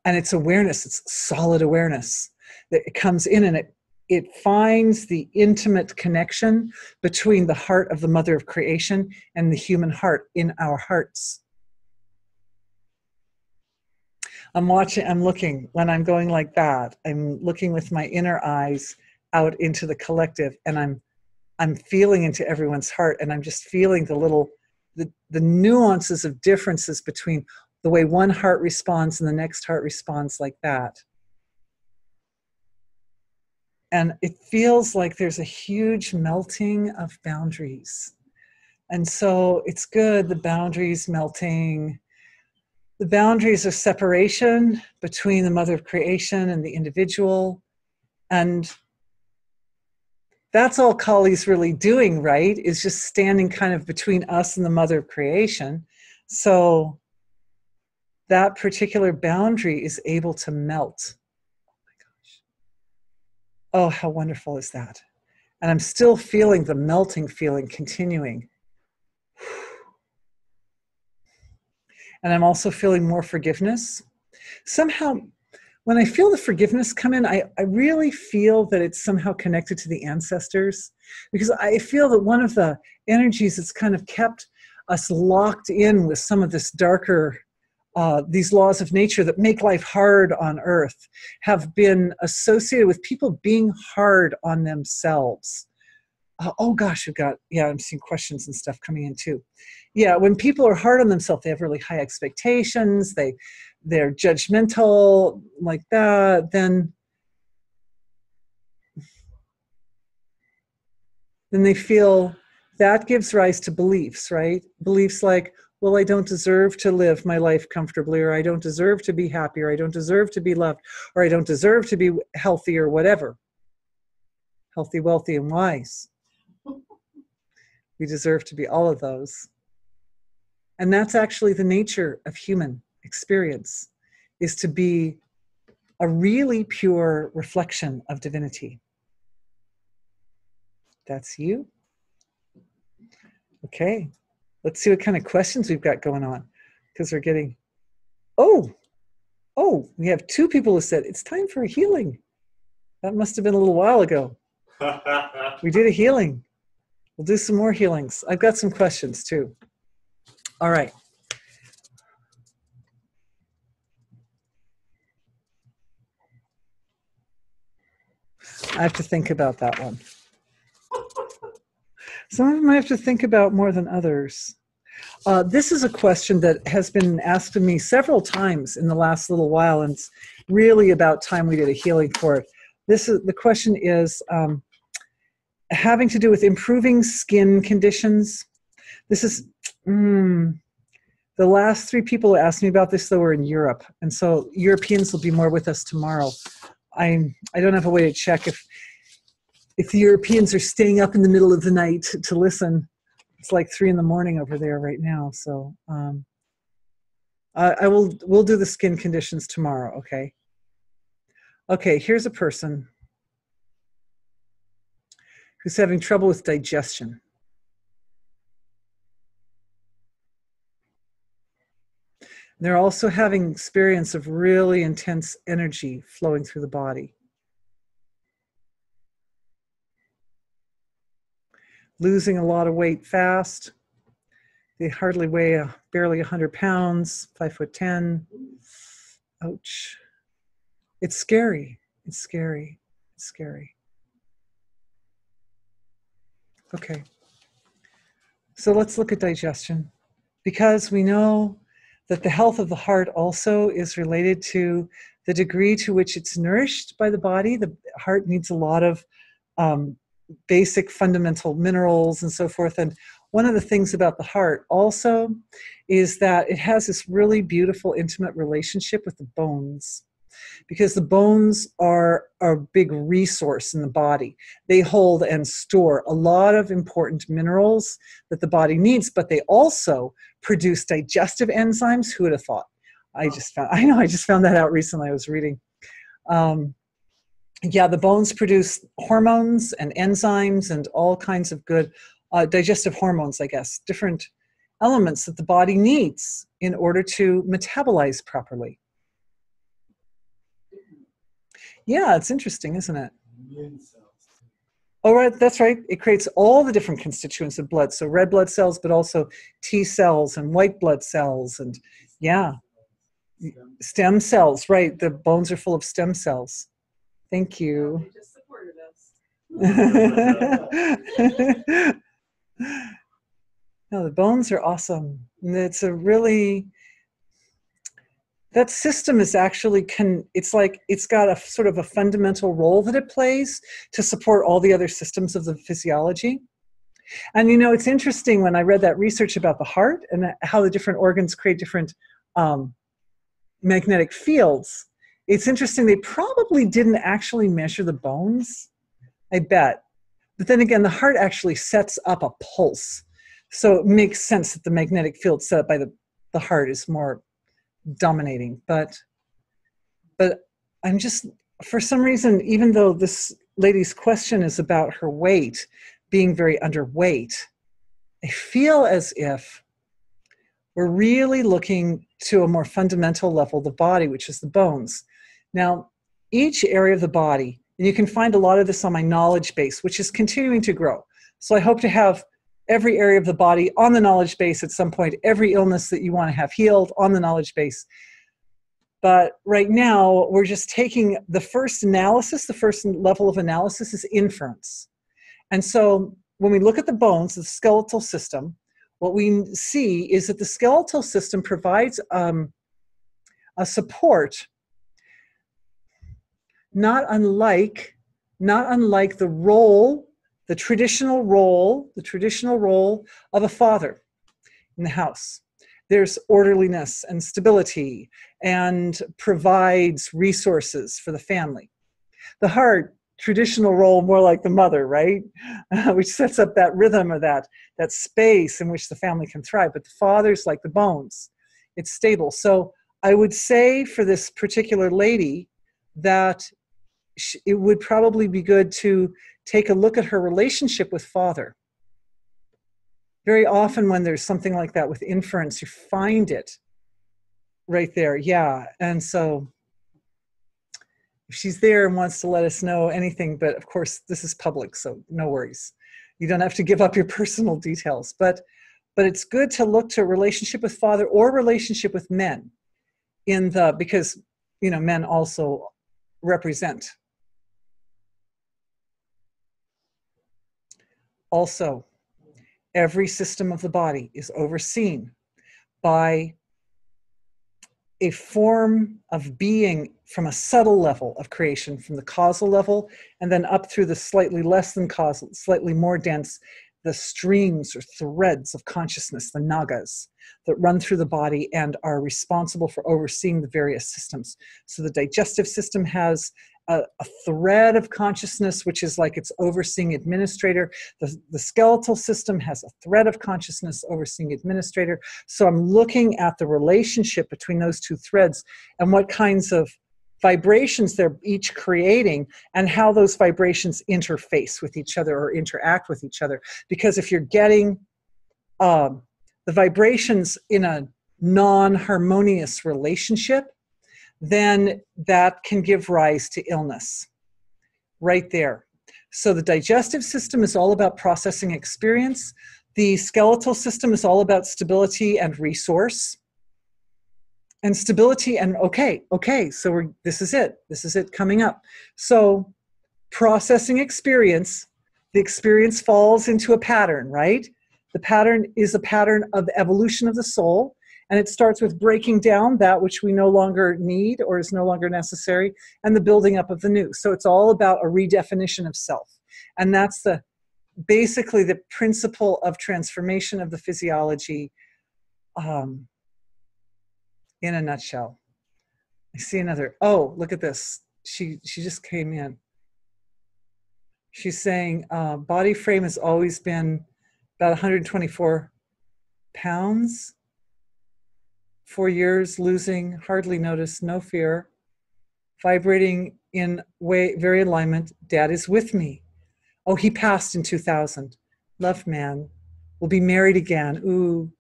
A: and it's awareness. It's solid awareness that it comes in, and it finds the intimate connection between the heart of the mother of creation and the human heart in our hearts. I'm looking, when I'm going like that, I'm looking with my inner eyes out into the collective, and I'm feeling into everyone's heart, and I'm just feeling the nuances of differences between the way one heart responds and the next heart responds like that. And it feels like there's a huge melting of boundaries. And so it's good, the boundaries melting. The boundaries of separation between the mother of creation and the individual. And that's all Kali's really doing, right? Is just standing kind of between us and the mother of creation. So that particular boundary is able to melt. Oh my gosh. Oh, how wonderful is that? And I'm still feeling the melting feeling continuing. And I'm also feeling more forgiveness. Somehow, when I feel the forgiveness come in, I really feel that it's somehow connected to the ancestors, because I feel that one of the energies that's kind of kept us locked in with some of this darker, these laws of nature that make life hard on earth, have been associated with people being hard on themselves. Oh gosh, I'm seeing questions and stuff coming in too. Yeah, when people are hard on themselves, they have really high expectations, they're judgmental like that, then they feel that gives rise to beliefs, right? Beliefs like, well, I don't deserve to live my life comfortably, or I don't deserve to be happy, or I don't deserve to be loved, or I don't deserve to be healthy, or whatever. Healthy, wealthy, and wise. We deserve to be all of those. And that's actually the nature of human experience, is to be a really pure reflection of divinity. That's you. Okay, let's see what kind of questions we've got going on, because we're getting, oh, we have 2 people who said it's time for a healing. That must have been a little while ago. We did a healing. We'll do some more healings. I've got some questions too. All right. I have to think about that one. Some of them I have to think about more than others. This is a question that has been asked of me several times in the last little while, and it's really about time we did a healing for it. The question is having to do with improving skin conditions. This is the last 3 people who asked me about this, though, were in Europe, and so Europeans will be more with us tomorrow. I don't have a way to check if the Europeans are staying up in the middle of the night to listen. It's like 3 a.m. over there right now. So we'll do the skin conditions tomorrow. Okay. Okay. Here's a person who's having trouble with digestion. They're also having experience of really intense energy flowing through the body. losing a lot of weight fast. They hardly weigh barely 100 pounds, 5'10". Ouch. It's scary. It's scary. It's scary. Okay. So let's look at digestion, because we know that the health of the heart also is related to the degree to which it's nourished by the body. The heart needs a lot of basic fundamental minerals and so forth. And one of the things about the heart also is that it has this really beautiful, intimate relationship with the bones, because the bones are a big resource in the body. They hold and store a lot of important minerals that the body needs, but they also produce digestive enzymes. Who would have thought? I just found that out recently. I was reading. Yeah, the bones produce hormones and enzymes and all kinds of good digestive hormones, I guess, different elements that the body needs in order to metabolize properly. Yeah, it's interesting, isn't it? Oh, right, that's right. It creates all the different constituents of blood. So red blood cells, but also T cells and white blood cells. And yeah, stem cells, right. The bones are full of stem cells. Thank you.
D: They just supported us.
A: No, the bones are awesome. And it's a really, that system is actually, it's like, it's got a sort of a fundamental role that it plays to support all the other systems of the physiology. And you know, it's interesting when I read that research about the heart and how the different organs create different magnetic fields. It's interesting, they probably didn't actually measure the bones, I bet. But then again, the heart actually sets up a pulse. So it makes sense that the magnetic field set up by the heart is more dominating. But I'm just, for some reason, even though this lady's question is about her weight, being very underweight, I feel as if we're really looking to a more fundamental level of the body, which is the bones. Now, each area of the body, and you can find a lot of this on my knowledge base, which is continuing to grow. So I hope to have every area of the body on the knowledge base at some point, every illness that you want to have healed on the knowledge base. But right now, we're just taking the first analysis, the first level of analysis is inference. And so when we look at the bones, the skeletal system, what we see is that the skeletal system provides a support not unlike the role, the traditional role of a father in the house. There's orderliness and stability and provides resources for the family. The heart, traditional role more like the mother, right? Which sets up that rhythm or that space in which the family can thrive. But the father's like the bones. It's stable. So I would say for this particular lady that it would probably be good to take a look at her relationship with father. Very often when there's something like that with inference, you find it right there. Yeah. And so if she's there and wants to let us know anything, but of course this is public, so no worries. You don't have to give up your personal details, but it's good to look to a relationship with father or relationship with men because, you know, men also represent. Also, every system of the body is overseen by a form of being from a subtle level of creation, from the causal level, and then up through the slightly less than causal, slightly more dense, the streams or threads of consciousness, the nagas, that run through the body and are responsible for overseeing the various systems. So the digestive system has a thread of consciousness, which is like its overseeing administrator. The skeletal system has a thread of consciousness, overseeing administrator. So I'm looking at the relationship between those two threads and what kinds of vibrations they're each creating and how those vibrations interface with each other or interact with each other. Because if you're getting the vibrations in a non-harmonious relationship, then that can give rise to illness right there. So the digestive system is all about processing experience. The skeletal system is all about stability and resource. And stability and okay, so this is it coming up. So processing experience, the experience falls into a pattern, right? The pattern is a pattern of evolution of the soul, and it starts with breaking down that which we no longer need or is no longer necessary, and the building up of the new. So it's all about a redefinition of self. And that's basically the principle of transformation of the physiology in a nutshell. I see another, oh, look at this. She just came in. She's saying body frame has always been about 124 pounds. 4 years, losing, hardly noticed, no fear. Vibrating in way, very alignment. Dad is with me. Oh, he passed in 2000. Love man. We'll be married again. Ooh,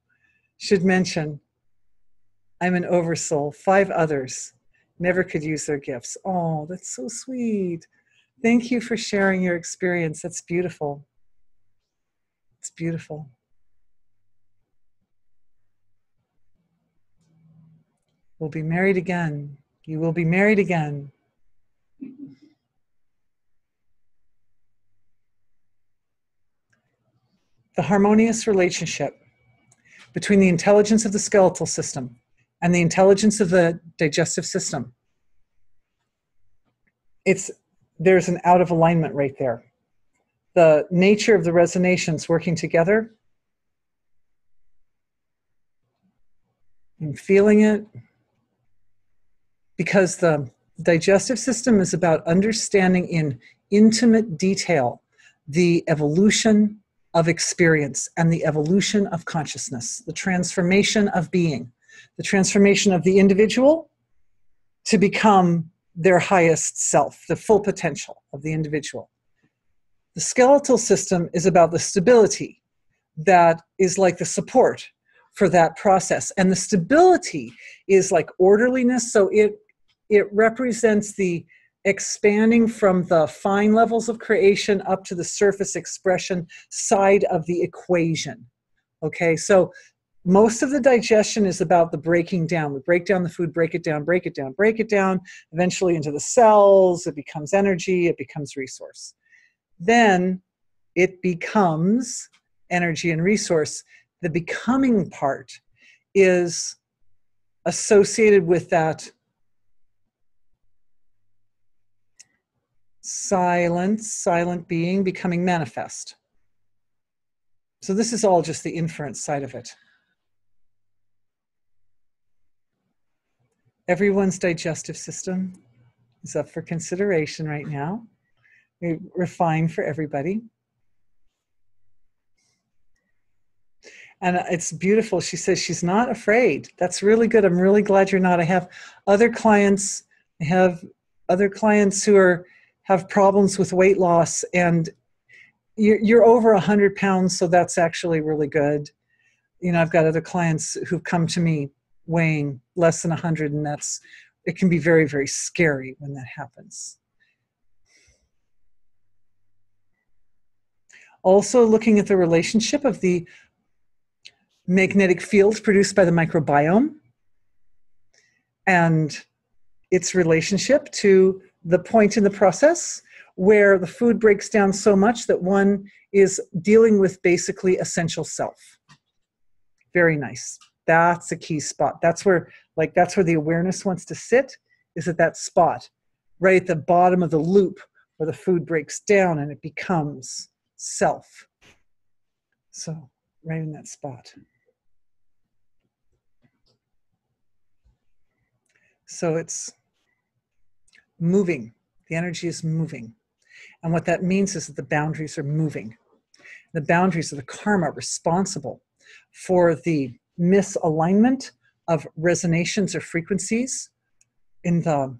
A: should mention. I'm an oversoul. 5 others never could use their gifts. Oh, that's so sweet. Thank you for sharing your experience. That's beautiful. It's beautiful. We'll be married again. You will be married again. The harmonious relationship between the intelligence of the skeletal system and the intelligence of the digestive system. There's an out of alignment right there. The nature of the resonations working together. I'm feeling it. Because the digestive system is about understanding in intimate detail the evolution of experience and the evolution of consciousness, the transformation of being, the transformation of the individual to become their highest self, the full potential of the individual. The skeletal system is about the stability that is like the support for that process. And the stability is like orderliness, so it represents the expanding from the fine levels of creation up to the surface expression side of the equation. Okay, so most of the digestion is about the breaking down. We break down the food, break it down, break it down, break it down, eventually into the cells, it becomes energy, it becomes resource. Then it becomes energy and resource. The becoming part is associated with that silent being becoming manifest. So this is all just the inference side of it. Everyone's digestive system is up for consideration right now. We refine for everybody. And it's beautiful. She says she's not afraid. That's really good. I'm really glad you're not. I have other clients who have problems with weight loss, and you're over 100 pounds, so that's actually really good. You know, I've got other clients who've come to me weighing less than 100, and it can be very, very scary when that happens. Also looking at the relationship of the magnetic fields produced by the microbiome and its relationship to the point in the process where the food breaks down so much that one is dealing with basically essential self. Very nice. That's a key spot. That's where the awareness wants to sit, is at that spot, right at the bottom of the loop where the food breaks down and it becomes self. So right in that spot. So it's moving. The energy is moving. And what that means is that the boundaries are moving. The boundaries are the karma responsible for the misalignment of resonations or frequencies in the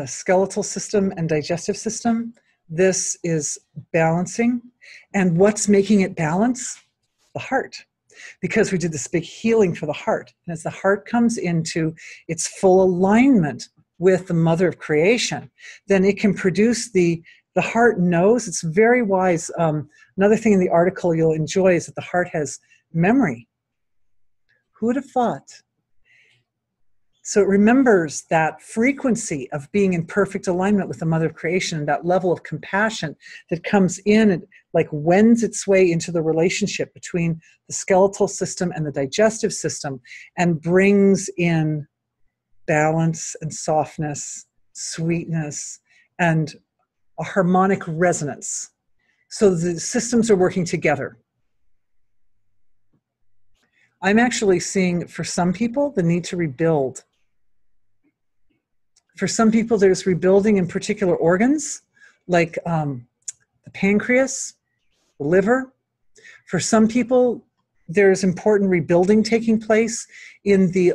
A: skeletal system and digestive system. This is balancing. And what's making it balance? The heart. Because we did this big healing for the heart. And as the heart comes into its full alignment with the mother of creation, then it can produce the The heart knows. It's very wise. Another thing in the article you'll enjoy is that the heart has memory. Who would have thought? So it remembers that frequency of being in perfect alignment with the mother of creation, and that level of compassion that comes in and like wends its way into the relationship between the skeletal system and the digestive system, and brings in balance and softness, sweetness, and a harmonic resonance. So the systems are working together. I'm actually seeing, for some people, the need to rebuild. For some people, there's rebuilding in particular organs, like the pancreas, the liver. For some people, there's important rebuilding taking place in the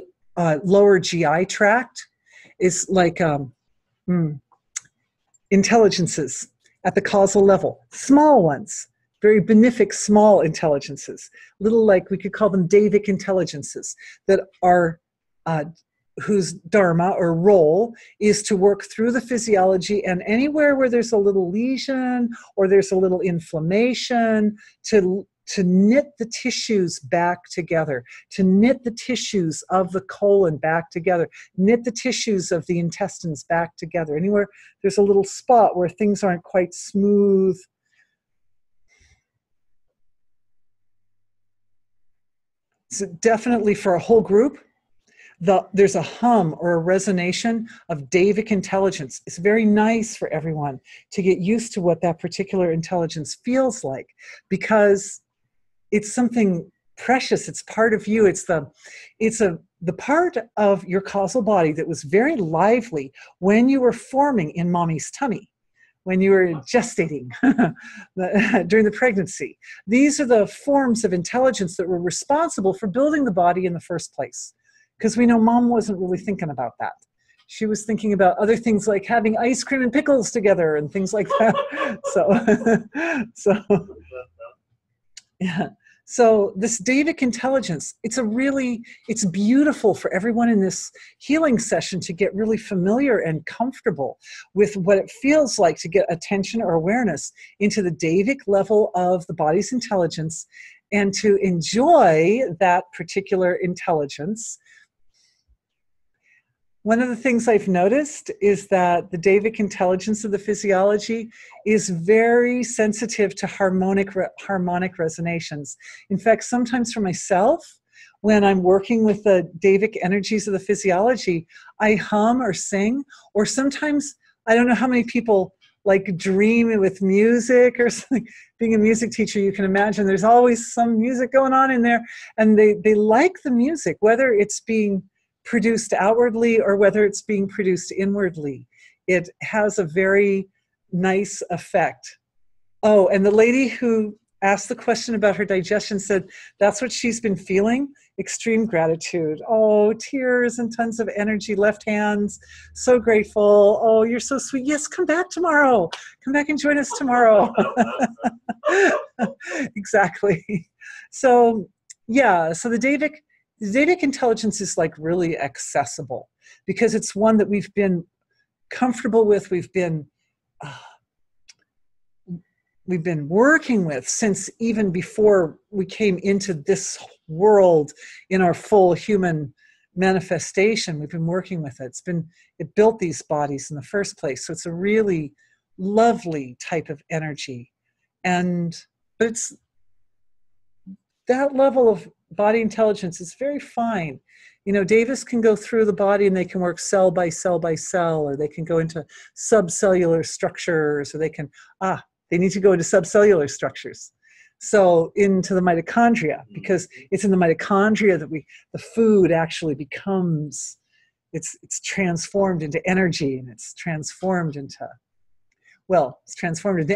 A: lower GI tract. It's like intelligences at the causal level, small ones, very benefic small intelligences, little, like we could call them Davic intelligences, that are whose dharma or role is to work through the physiology, and anywhere where there's a little lesion or there's a little inflammation, to knit the tissues back together, to knit the tissues of the colon back together, knit the tissues of the intestines back together. Anywhere there's a little spot where things aren't quite smooth. So definitely for a whole group, there's a hum or a resonation of Davic intelligence. It's very nice for everyone to get used to what that particular intelligence feels like, because it's something precious. It's part of you. It's the part of your causal body that was very lively when you were forming in mommy's tummy, when you were gestating during the pregnancy. These are the forms of intelligence that were responsible for building the body in the first place. Because we know mom wasn't really thinking about that. She was thinking about other things like having ice cream and pickles together and things like that. Yeah. So this Davic intelligence, it's beautiful for everyone in this healing session to get really familiar and comfortable with what it feels like to get attention or awareness into the Davic level of the body's intelligence, and to enjoy that particular intelligence. One of the things I've noticed is that the Davic intelligence of the physiology is very sensitive to harmonic resonations. In fact, sometimes for myself, when I'm working with the Davic energies of the physiology, I hum or sing, or sometimes, I don't know how many people like dream with music or something. Being a music teacher, you can imagine there's always some music going on in there, and they like the music, whether it's being produced outwardly or whether it's being produced inwardly. It has a very nice effect. Oh, and the lady who asked the question about her digestion said that's what she's been feeling. Extreme gratitude. Oh, tears and tons of energy, left hands. So grateful. Oh, you're so sweet. Yes, come back tomorrow. Come back and join us tomorrow. Exactly. So, yeah, so the Davic intelligence is like really accessible because it's one that we've been comfortable with, we've been working with since even before we came into this world in our full human manifestation. We've been working with it. It built these bodies in the first place. So it's a really lovely type of energy. But it's that level of body intelligence is very fine. You know, Davis can go through the body and they can work cell by cell by cell, or they can go into subcellular structures, or they need to go into subcellular structures. So into the mitochondria, because it's in the mitochondria that the food actually becomes, it's transformed into energy, and it's transformed into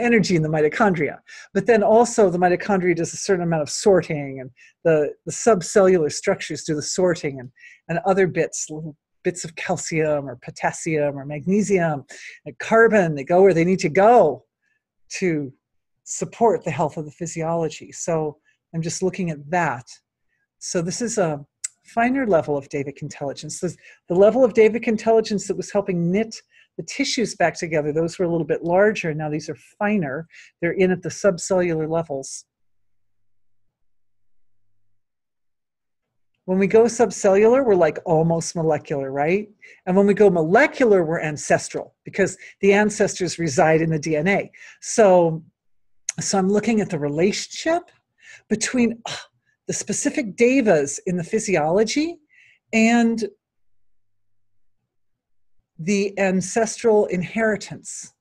A: energy in the mitochondria. But then also the mitochondria does a certain amount of sorting, and the subcellular structures do the sorting, and other little bits of calcium or potassium or magnesium and carbon, they go where they need to go to support the health of the physiology. So I'm just looking at that. So this is a finer level of Davic intelligence. The level of Davic intelligence that was helping knit the tissues back together. Those were a little bit larger. Now these are finer. They're in at the subcellular levels. When we go subcellular, we're like almost molecular, right? And when we go molecular, we're ancestral because the ancestors reside in the DNA. So I'm looking at the relationship between the specific devas in the physiology and the ancestral inheritance.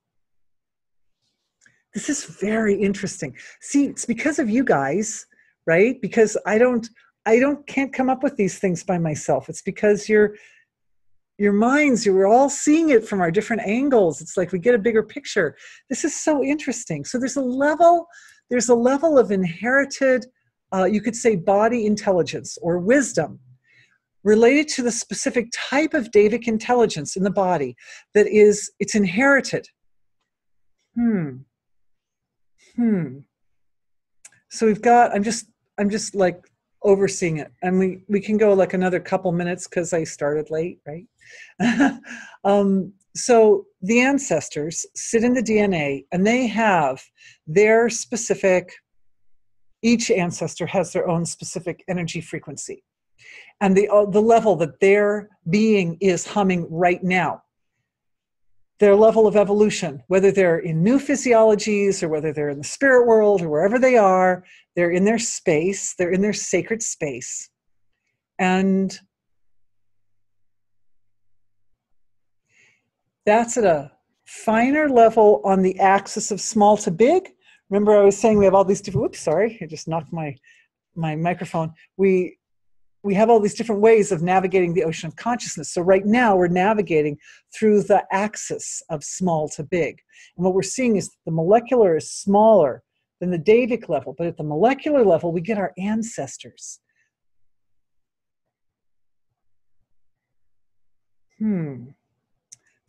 A: This is very interesting. See, it's because of you guys, right? Because I can't come up with these things by myself. It's because your minds, we're all seeing it from our different angles. It's like we get a bigger picture. This is so interesting. So there's a level of inherited, you could say body intelligence or wisdom related to the specific type of Devic intelligence in the body that it's inherited. So we've got, I'm just like overseeing it, and we can go like another couple minutes because I started late, right? So the ancestors sit in the DNA, and they have their specific, each ancestor has their own specific energy frequency and the level that their being is humming right now. Their level of evolution, whether they're in new physiologies or whether they're in the spirit world or wherever they are, they're in their space, they're in their sacred space. And that's at a finer level on the axis of small to big. Remember I was saying we have all these different, whoops, sorry, I just knocked my microphone. We have all these different ways of navigating the ocean of consciousness. So right now we're navigating through the axis of small to big. And what we're seeing is the molecular is smaller than the Devic level, but at the molecular level, we get our ancestors.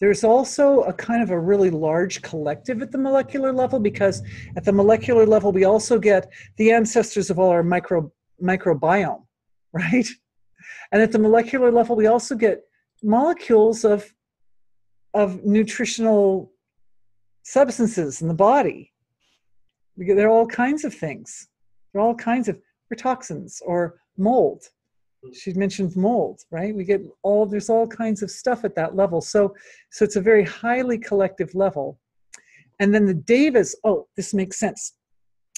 A: There's also a kind of a really large collective at the molecular level, because at the molecular level, we also get the ancestors of all our microbiome, right? And at the molecular level, we also get molecules of nutritional substances in the body. There are all kinds of things. There are all kinds of toxins or mold. She mentioned mold, right? There's all kinds of stuff at that level. So it's a very highly collective level. And then the devas, this makes sense.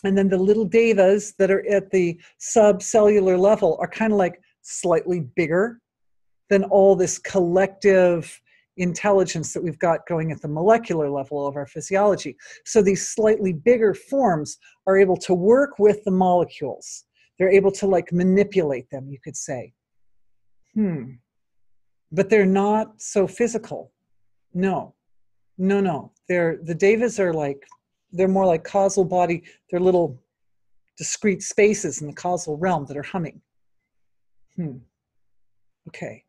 A: And then the little devas that are at the subcellular level are kind of like slightly bigger than all this collective intelligence that we've got going at the molecular level of our physiology. So these slightly bigger forms are able to work with the molecules. They're able to like manipulate them, you could say. But they're not so physical. No. The devas are like, they're more like causal body. They're little discrete spaces in the causal realm that are humming. Okay.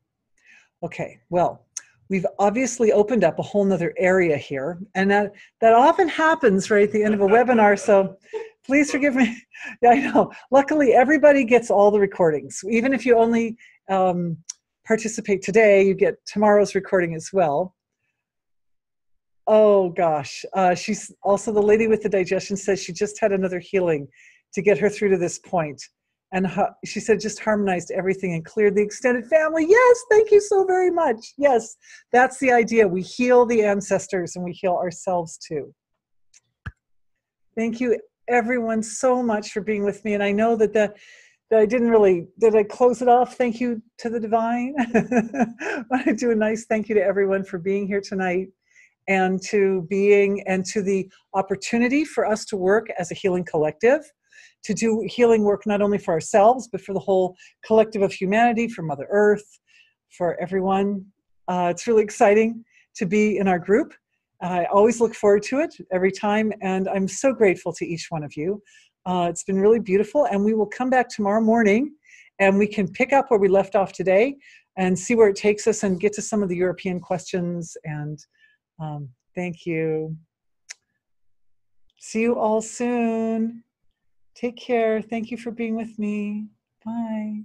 A: Well, we've obviously opened up a whole nother area here, and that often happens right at the end of a webinar. So please forgive me. Yeah, I know. Luckily, everybody gets all the recordings. Even if you only participate today, you get tomorrow's recording as well. Oh gosh, she's also the lady with the digestion says she just had another healing to get her through to this point. And she said just harmonized everything and cleared the extended family. Yes, thank you so very much. Yes, that's the idea. We heal the ancestors and we heal ourselves too. Thank you everyone so much for being with me. And I know that I didn't really, did I close it off? Thank you to the divine. I want to do a nice thank you to everyone for being here tonight, and to the opportunity for us to work as a healing collective, to do healing work not only for ourselves, but for the whole collective of humanity, for Mother Earth, for everyone. It's really exciting to be in our group. I always look forward to it every time, and I'm so grateful to each one of you. It's been really beautiful, and we will come back tomorrow morning, and we can pick up where we left off today and see where it takes us and get to some of the European questions. And thank you. See you all soon. Take care. Thank you for being with me. Bye.